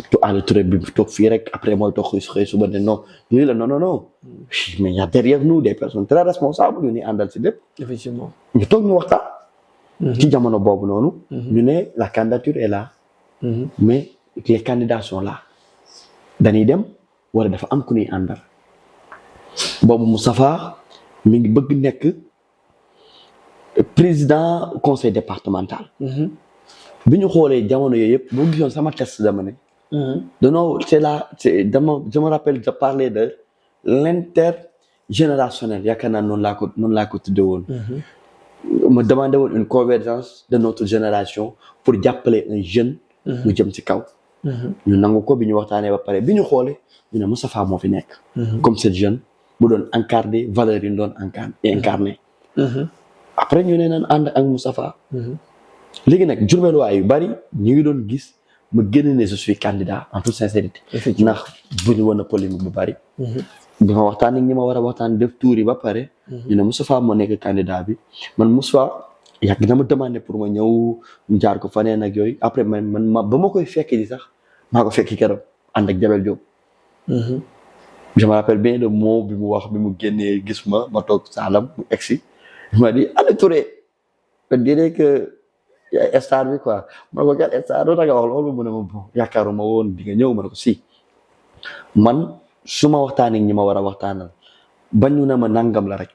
tu Alla Touré bi toog fii rek après mooy toog xëy suba ne non lii la non mais y a derrière nous des personnes très responsables ñu ni àndal si lépp effectivement ñu toog ñu waxtaan ci jamono boobu noonu ñu ne la candidature est là mais les candidats sont là dañuy dem wala dafa am ku ñuy àndal boobu Moustapha mi ngi bëgg nekk président conseil départemental bi ñu xoolee jamono yooyu yëpp boo gisoon sama test dama ne danoo je me rappelle de parler de l'intergénérationnel yaakaar naa noonu laa ko tudde woon ma demandé woon une convergence de notre génération pour jàppale un jeune mu jëm ci kaw ñu nangu ko bi ñu waxtaanee ba pare bi ñu xoolee ñu ne Moustapha moo fi nekk comme cette jeune bu doon incarner valeurs yi ñu doon incarner après ñu ne naan ànd ak Moustapha léegi nag Diourbel waay yu bari ñu ngi doon gis ma génn ne je suis candidat en toute sincérité ndax bu ñu woon a polémique bu bari bi ma waxtaan ak ñi ma war a waxtaan def tuur yi ba pare ñu ne Moustapha moo nekk candidat bi man Moustapha yàgg na ma demandé pour ma ñëw jaar ko faneen ak yooyu après man ba ma koy fekk di sax maa ko fekk keroog ànd ak Jabel Diop je me rappelle bien le mot bi mu wax bi mu génnee gis ma toog saalam mu egsi ma di Alla Touré on dirait que yaay star bi quoi ma ne ko gàll star doo tax nga wax loolu mu ne ma bon yaakaaruma woon di nga ñëw ma ne ko si man su ma waxtaanee ñi ma war a waxtaanal bañu na ma nangam la rek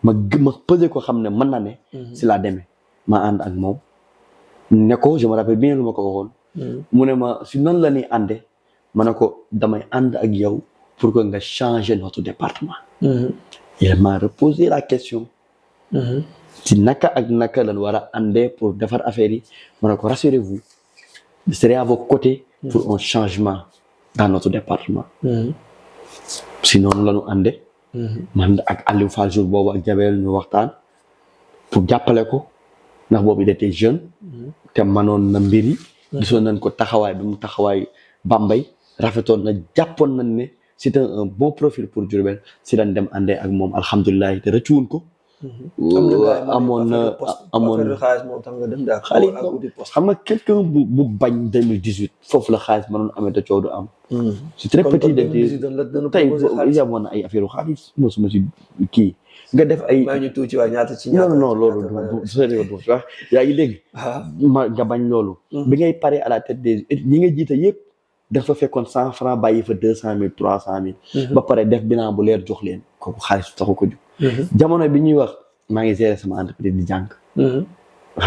ma pesé ko xam ne mën na ne si laa demee ma ànd ak moom ne ko je me rappelle bien lu ma ko waxoon mu ne ma si noonu la ñuy àndee ma ne ko damay ànd ak yow pour que nga changer notre département il m'a reposé la question ci naka ak naka lañ war a àndee pour defar affaire yi ma ne ko rassurez-vous je serai à vos côtés pour un changement dans notre département sinon la ñu àndee man ak Aliou Fall jour boobu ak Jabel ñu waxtaan pour jàppale ko ndax boobu il était jeune te manoon na mbiri gisoon nañ ko taxawaay bi mu taxawaay Bambey rafetoon na jàppoon nañ ne c'était un bon profil pour Diourbel si lañ dem àndee ak moom alhamdulilah te rëccuwuñ ko amoon na xaalis moom tax nga dem daal. xam nga quelqu'un bu bañ 2018 foofu la xaalis mënoon amee te coow du am. c'est très petit de tey yamoon na ay affaire xaalis mosuma si kii nga def ay. maa ñu tuuti waaye ñaata ci ñaata. non loolu du sérieux du wax yaa ngi dégg. ma nga bañ loolu. bi ngay pare à la tête des ñi nga jiite yëpp dafa fekkoon 100 francs bàyyi fa 200 000 300 000. ba pare def bilan bu leer jox leen kooku xaalis taxu ko ju. jamono bi ñuy wax maa ngi gérer sama entreprise di jàng.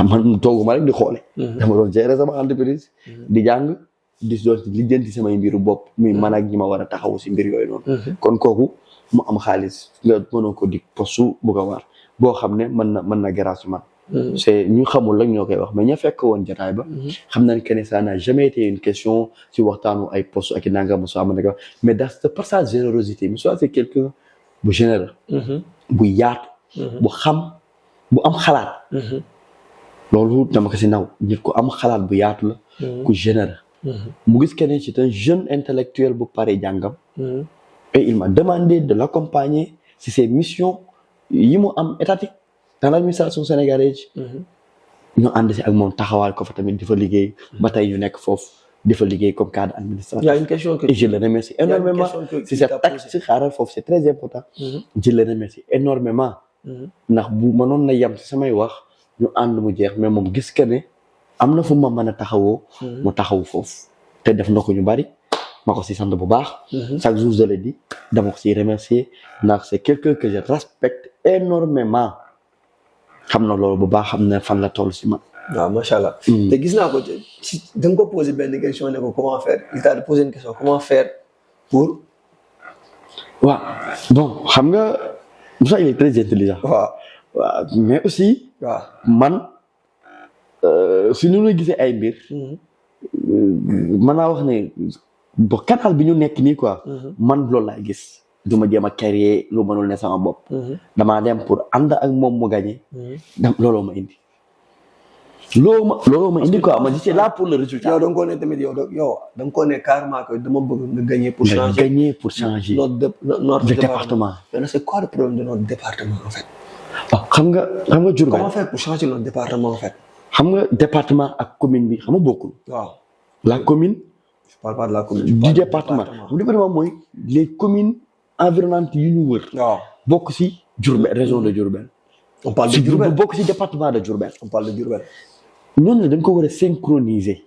man tooguma rek di xoole. dama doon gérer sama entreprise. di jàng di doon lijjanti samay mbiru bopp muy man ak ñi ma war a taxawu si mbir yooyu noonu. kon kooku mu am xaalis nga mënoo ko dig postu bu ko war boo xam ne mën na grâce man. c'est ñu xamul rek ñoo koy wax mais ña fekk woon jotaay ba. xam nañ que ne ça n'a jamais été une question ci waxtaanu ay poste ak i nangam soo am na mais par sa générosité mais soit c'est quelqu'un bu généreux. bu yaatu. bu xam bu am xalaat. loolu dama ko si naw nit ku am xalaat bu yaatu la. ku généreux. mu gis que ne c'est un jeune intellectuel bu pare jàngam. et il m'a demandé de l'accompagner si ses missions yi mu am étatique dans l'administration sénégalaise. ñu ànd si ak moom taxawaal ko fa tamit di fa liggéey. ba tey ñu nekk foofu di fa liggéey comme cadre administratif. Il y a une question que et je le remercie énormément si cette acte si xaaral foofu c'est très important. je le remercie énormément ndax bu mënoon na yem si samay wax ñu ànd mu jeex mais moom gis que ne am na fu ma mën a taxawoo. mu taxaw foofu te def na ko ñu bari. ma ko si sant bu baax. chaque jour je le dis dama ko siy remercier ndax c'est quelqu'un que je respecte énormément xam na loolu bu baax xam ne fan la toll si man. waaw macha allah. te gis naa ko ci da nga ko posé benn question ne ko comment faire il t'a posé une question comment faire pour. waaw bon xam nga Moussa il est très intelligent. waaw mais aussi. waaw man si ñu la gisee ay mbir. mën naa wax ne. bo canal bi ñu nekk nii quoi. man loolu laay gis. du ma jéem a créer lu mënul ne sama bopp. damaa dem pour ànd ak moom mu gagné. looloo ma indi. looloo ma indi quoi ma c'est là pour le résultat. yow da nga koo ne tamit yow da nga koo ne carrément que dama bëgg nga gagner pour changer. nga gagner pour changer. notre département. mais c'est quoi le problème de notre département en fait. waaw xam nga Diourbel. comment faire pour changer notre département en fait. xam nga département ak commune bi xam nga bokkul. waaw la commune. je parle pas de la commune. du département bu département mooy les communes environnantes yu ñu wër. waaw bokk si Diourbel région de Diourbel. on parle de Diourbel bokk si département de Diourbel. on parle de Diourbel. ñooñu dañ ko war a synchroniser.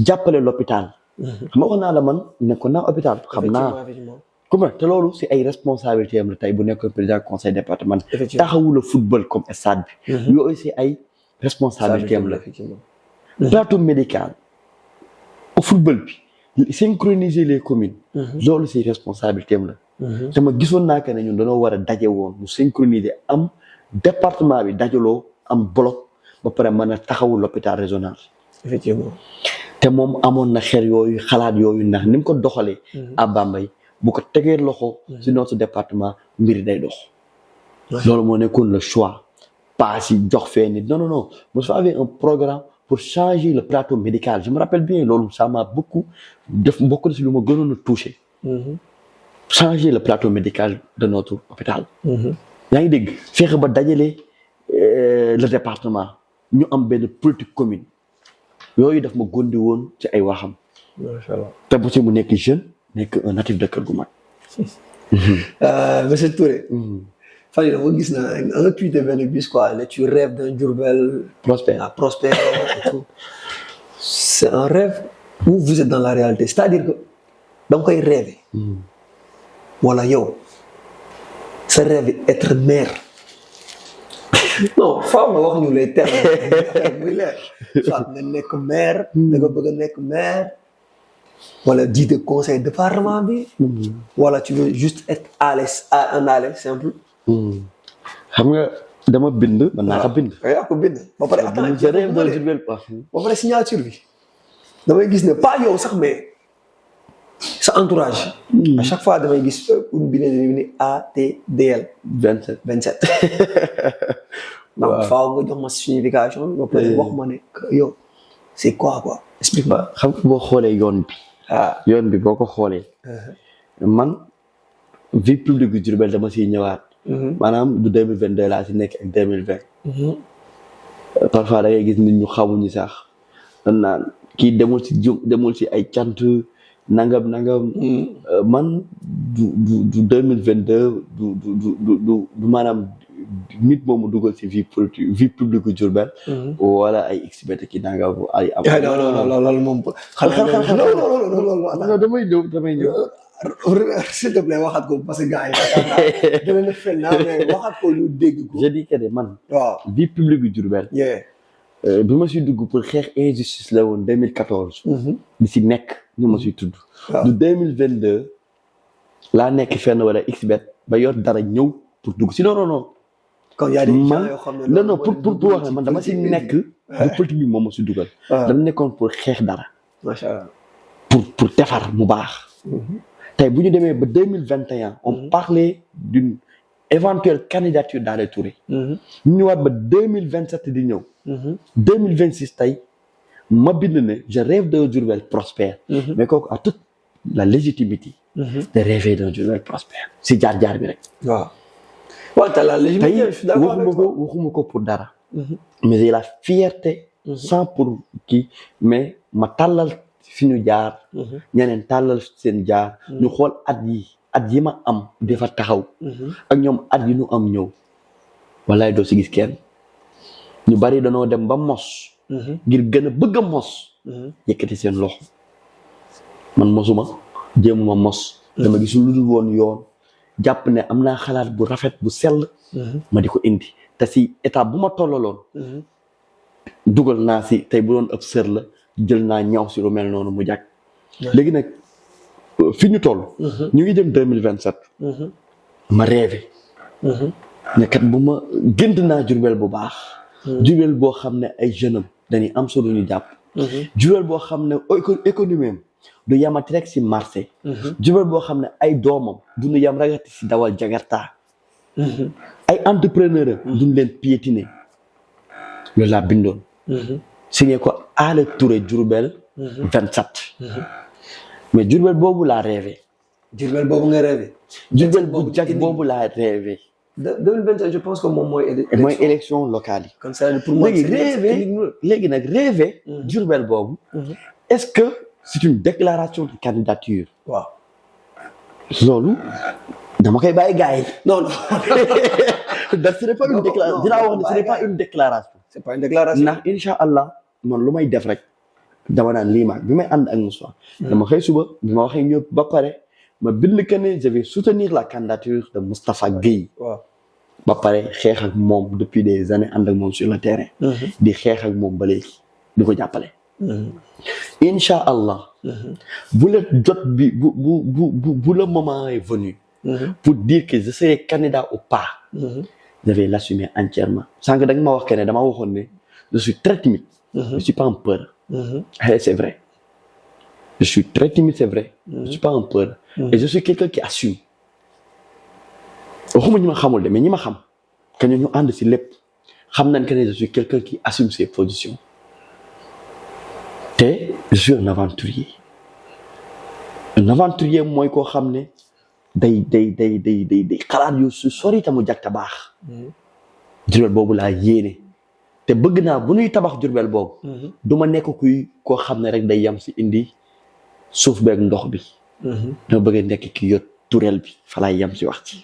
jàppale l'hôpital. xam nga wax naa la man nekkoon naa hôpital. xam naa comment te loolu si ay responsabilité am la tey bu nekk président conseil départemental. taxawu la football comme stade bi. yooyu si ay responsabilité am la. plateau médical. au football bi. synchroniser les communes. loolu si responsabilité am la. te ma gisoon naa que ne ñun dañoo war a daje woon mu synchroniser am département bi dajaloo am bloc. ba pare mën a taxawu l'hôpital régional. effectivement. te moom amoon na xel yooyu xalaat yooyu ndax ni mu ko doxalee. à Bambey bu ko tegee loxo. si notre département mbiri day dox. loolu moo nekkoon le choix. pas si jox fee nit non. Moussa avait un programme pour changer le plateau médical je me rappelle bien loolu ça m'a beaucoup bokk na si lu ma gënoon a touché. changer le plateau médical de notre hôpital. yaa ngi dégg fexe ba dajale le département. ñu am benn politique commune yooyu daf ma gondi woon ci ay waxam. macha allah te bu ci mu nekk jeune nekk un natif de Kër gu mag. monsieur Touré. fan yii dama gis naa nga tweeté benn bis quoi ne tu rêves d'un Diourbel prospère et tout. c'est un rêve où vous êtes dans la réalité c'est-à-dire que da nga koy rêver. wala yow sa rêve être maire. non faaw nga wax ñu lay termes muy leer soit nga nekk maire. da nga bëgg a nekk maire. wala jiite conseil département bi. wala tu veux juste être à l'aise simple. xam nga dama bind. mën naa ko bind. yaa ko bind. ba pare ba pare signature bi. damay gis ne pas yow sax mais sa entourage. à chaque fois damay gis une bi ATDL. 27. waaw faaw nga jox ma signification bi. ba pare wax ma ne yow c'est quoi explique-moi. xam nga boo xoolee yoon bi. yoon bi boo ko xoolee. man vie publique du Diourbel dama siy ñëwaat maanaam du 2022 laa si nekk ak 2020. Parfois da ngay gis nit ñu xamuñu sax dañ naan kii demul si ay cant nangam. Man du 2022 du maanaam nit moomu dugal si vie publique gu Diourbel. wala ay xibet ki nangam ay am. non loolu moom. non damay ñëw. s'il te plaît waxaat ko parce que gars yi dana ne fel naa mais waxaat ko ñu dégg ko. je dis que de man. waaw vie publique gu Diourbel. bi ma siy dugg pour xeex injustice la woon 2014. di si nekk ñu ma siy tudd. du 2022 laa nekk fenn wala xbet ba yor dara ñëw pour dugg si non. kon y a des gens yoo xam ne non pour wax ne man dama si nekk. du politique bi moom ma si dugal. dama nekkoon pour xeex dara. macha allah pour defar mu baax. tey bu ñu demee ba 2021 on parlait d'une éventuelle candidature d'Alé Touré. ñu ñëwaat ba 2027 di ñëw. 2026 tey ma bind ne je rêve d'un Diourbel prospère. mais kooku a toute la légitimité. de rêver d'un Diourbel prospère si jaar-jaar bi rek. waaw te la légitimité je suis d'accord avec toi waxuma ko pour dara. mais j'ai la fierté. sans pour kii mais ma tàllal fi ñu jaar. ñeneen tàllal seen jaar. ñu xool at yi ma am di fa taxaw. ak ñoom at yi ñu am ñëw. wallaay doo si gis kenn. ñu bari danoo dem ba mos. ngir gën a bëgg a mos. yëkkati seen loxo. man mosuma jéemuma mos. dama gis lu dul woon yoon. jàpp ne am naa xalaat bu rafet bu sell. ma di ko indi te si étape bu ma tollaloon. dugal naa si tey bu doon ëpp sër la jël naa ñaw si lu mel noonu mu jàkk. léegi nag fi ñu toll. ñu ngi jëm 2027. ma rêvé. ne kat bu ma gënt naa Diourbel bu baax. Diourbel boo xam ne ay jeunes am dañuy am solo ñu jàpp. Diourbel boo xam ne économie am du yamati rek si marché. Diourbel boo xam ne ay doomam du ñu yam ragati si dawal jagarta. ay entrepreneur am duñ leen piétiner. loolu laa bindoon. signé ko Alé Touré Diourbel 27. mais Diourbel boobu laa rêvé. Diourbel boobu nga rêvé. Diourbel bu jag boobu laa rêvé. 2025 je pense que moom mooy élection locale yi. comme ça pour moi léegi nag rêvé. Diourbel boobu. est-ce que c'est une déclaration de candidature. waaw. loolu dama koy bàyyi gars yi. non. ce n'est pas une déclaration dinaa wax ne ce n'est pas une déclaration. c'est pas une déclaration. ndax incha allah man lu may def rek dama naan lii maag bi may ànd ak Moussa. dama xëy suba bi ma waxee ñëpp ba pare ma bind que ne je vais soutenir la candidature de Moustapha Guèye. waaw ba pare xeex ak moom depuis des années ànd ak moom sur le terrain. di xeex ak moom ba léegi di ko jàppale. incha allah. bu la jot bi bu le moment est venu. pour dire que je serai candidat ou pas. je vais l'assumer entièrement. sànq da nga ma wax que ne dama waxoon ne je suis très timide. je suis pas un peur. c'est vrai. je suis très timide c'est vrai. je suis pas un peur. et je suis quelqu'un qui assume. waxuma ñi ma xamul de mais ñi ma xam. que ñu ànd si lépp xam nañ que ne je suis quelqu'un qui assume ses positions. te je suis un aventurier. un aventurier mooy koo xam ne day xalaat yu su sori ta mu jag ta baax. Diourbel boobu laa yéene te bëgg naa bu ñuy tabax Diourbel boobu. du ma nekk kuy koo xam ne rek day yam si indi suuf beeg ndox bi. dama bëgg nekk ki yot turel bi fa laay yam si wax ci.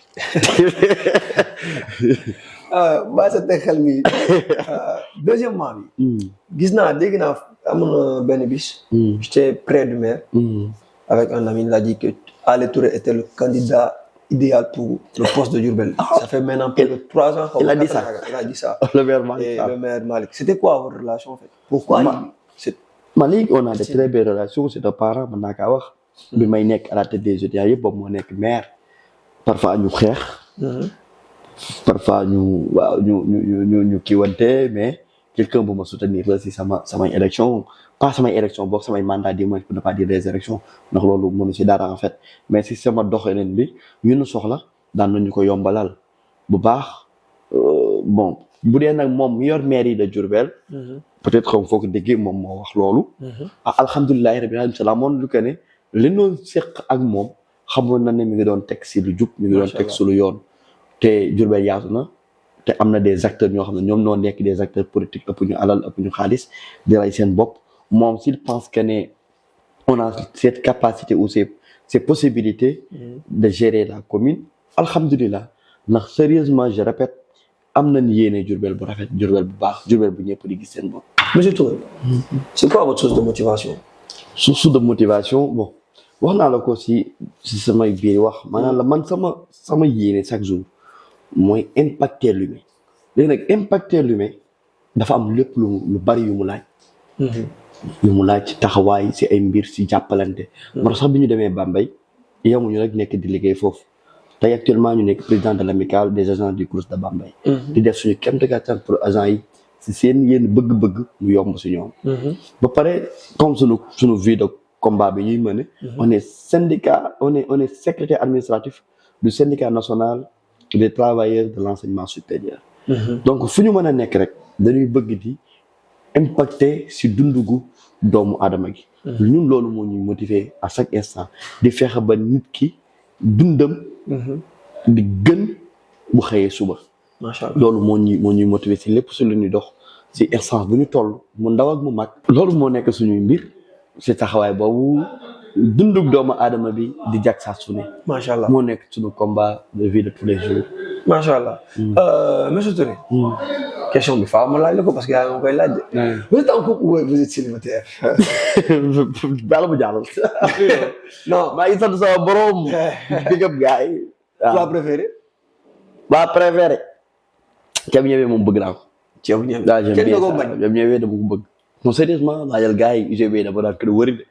maa sa teg xel mi deuxièmement bi. gis naa dégg naa amoon na benn bis. j'étais près du maire. avec un ami il a dit que Alé Touré était le candidat idéal pour le poste de Diourbel. Ça fait maintenant plus de 3 ans. Il a dit ça. Il a dit ça. Le maire Malick. Et le maire Malick. C'était quoi votre relation en fait? Pourquoi Malick on a de très belles relations c'est un parent mën naa kaa wax. bi may nekk à la tête des étudiants yëpp boobu moo nekk maire. parfois ñu xeex. parfois ñu kiiwante mais quelqu'un bu ma soutenir la si samay élection pas samay élection boog samay mandat du moins pour ne pas dire des élections ndax loolu mënu si dara en fait mais si sama doxalin bi ñu soxla daan nañu ko yombalal bu baax bon bu dee nag moom mi yor maire yi de Diourbel. peut-être xam foo ko déggee moom moo wax loolu. alhamdulilah rabbil alamin salaamoon lu ko ne li ñu seq ak moom xamoon na ne mi ngi doon teg si lu jub mi ngi doon teg si lu yoon te Diourbel yaatu na te am na des acteurs ñoo xam ne ñoom noo nekk des acteurs politiques ëpp ñu alal ëpp ñu xaalis di rey seen bopp moom s'il pense que ne on a cette capacité ou ces possibilités de gérer la commune alhamdulilah ndax sérieusement je répète am nañ yéene Diourbel bu rafet Diourbel bu baax Diourbel bu ñëpp di gis seen bopp. Monsieur Touré, c'est quoi votre source de motivation? Source de motivation bon wax naa la ko si samay biir wax maanaam la man sama yéene chaque jour mooy impacter l'humain léegi nag impacter l'humain dafa am lépp lu bari yu mu laaj. yu mu laaj ci taxawaay si ay mbir si jàppalante. moo tax sax bi ñu demee Bambey yemuñu rek nekk di liggéey foofu tey actuellement ñu nekk président de l'amicale des agents du CROUS de Bambey. di def suñu kéem kattan pour agents yi si seen yenn bëgg-bëgg mu yomb si ñoom. ba pare comme suñu vie de combat bi ñuy mëne on est syndicat on est secrétaire administratif du syndicat national des travailleurs de l'enseignement supérieur. donc fu ñu mën a nekk rek dañuy bëgg di impacter si dundugu doomu aadama gi. ñun loolu moo ñuy motiver à chaque instant di fexe ba nit ki dundam. di gën bu xëyee suba. macha allah loolu moo ñuy motiver si lépp si lu ñuy dox si instance bu ñu toll mu ndaw ak mu mag. loolu moo nekk suñuy mbir si taxawaay boobu dundug doomu aadama bi di jag saa su ne. macha allah moo nekk suñu combat de vie de tous les jours. macha allah. monsieur Touré. question bi faaw ma laaj la ko parce que yaa ngi koy laaj de. vous êtes en couple ou vous êtes célibataire? baala bu jàllal. non maa ngi sant sama borom. big up gars yi. plat préféré? plat préféré. ceeb ñebe moom bëgg naa ko. ceeb ñebe kenn du ko bañ ceeb ñebe dama ko bëgg. non sérieusement laajal gars yi UGB dama daan kër wëri de.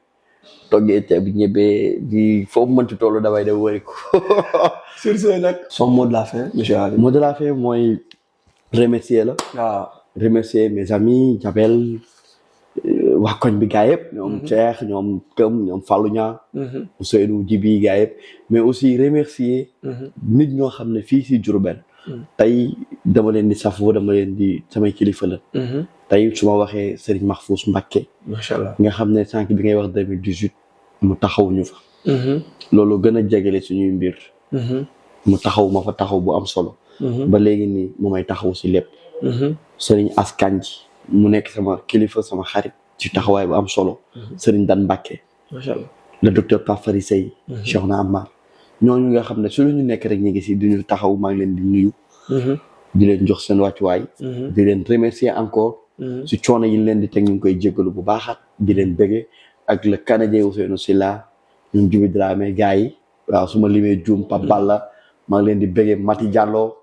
toggee ceeb ñebe di foofu mënti tollu damay dem wëri ko. sur ce nag. son mot de la fin monsieur Ali. mot de la fin mooy remercier la. waaw remercier mes amis Jabel waa koñ bi gars yëpp. ñoom Cheikh ñoom Këm ñoom Fallou Niang. Ousseynou Djibi gars yëpp. mais aussi remercier. nit ñoo xam ne fii si Diourbel. tey dama leen di safoo dama leen di samay kilifa la. tey su ma waxee Serigne Mahfous Mbacké. macha allah nga xam ne sànq bi ngay wax 2018 mu taxaw ñu fa. loolu gën a jegele suñuy mbir. mu taxaw ma fa taxaw bu am solo. ba léegi nii mu may taxaw si lépp. Serigne Askanji mu nekk sama kilifa sama xarit ci taxawaay bu am solo. Serigne Dan Mbacké. macha allah le docteur Pape Fary Sey. Cheikhna Amar ñooñu nga xam ne su ñu nekk rek ñu ngi si duñu taxaw maa ngi leen di nuyu. di leen jox seen wàccuwaay. di leen remercier encore. si coono yi leen di teg ñu ngi koy jéggalu bu baaxaat di leen bëgge ak le Canadien Ousseynou Sylla ñun Djibi Dramé gars yi waaw su ma limee Dioum Pape Balla maa ngi leen di bëgge Mati Diallo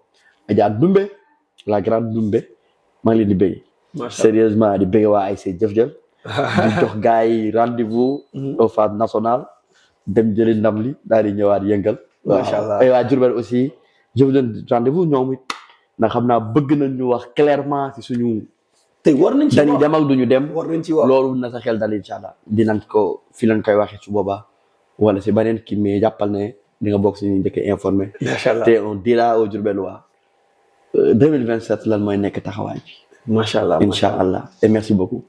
Adja Dumbe la grande Dumbe maa ngi leen di bëgge sérieusement di bëgge waa ASC Jëf Jël di jox gars yi rendez-vous au phase nationale dem jëli ndam li daal di ñëwaat yëngal macha allah ay waa Diourbel aussi je vous donne rendez-vous ñoom it ndax xam naa bëgg nañ ñu wax clairement si suñu tey war nañ ci dañuy dem ak duñu dem war nañ ci wax loolu na sa xel dal incha allah dinañ ko fi lañ koy waxee su boobaa wala si beneen kii mais jàppal ne di nga bokk si ñu njëkk informé. macha allah te on dira au Diourbellois 2027 lan mooy nekk taxawaay bi. macha allah incha allah et merci beaucoup.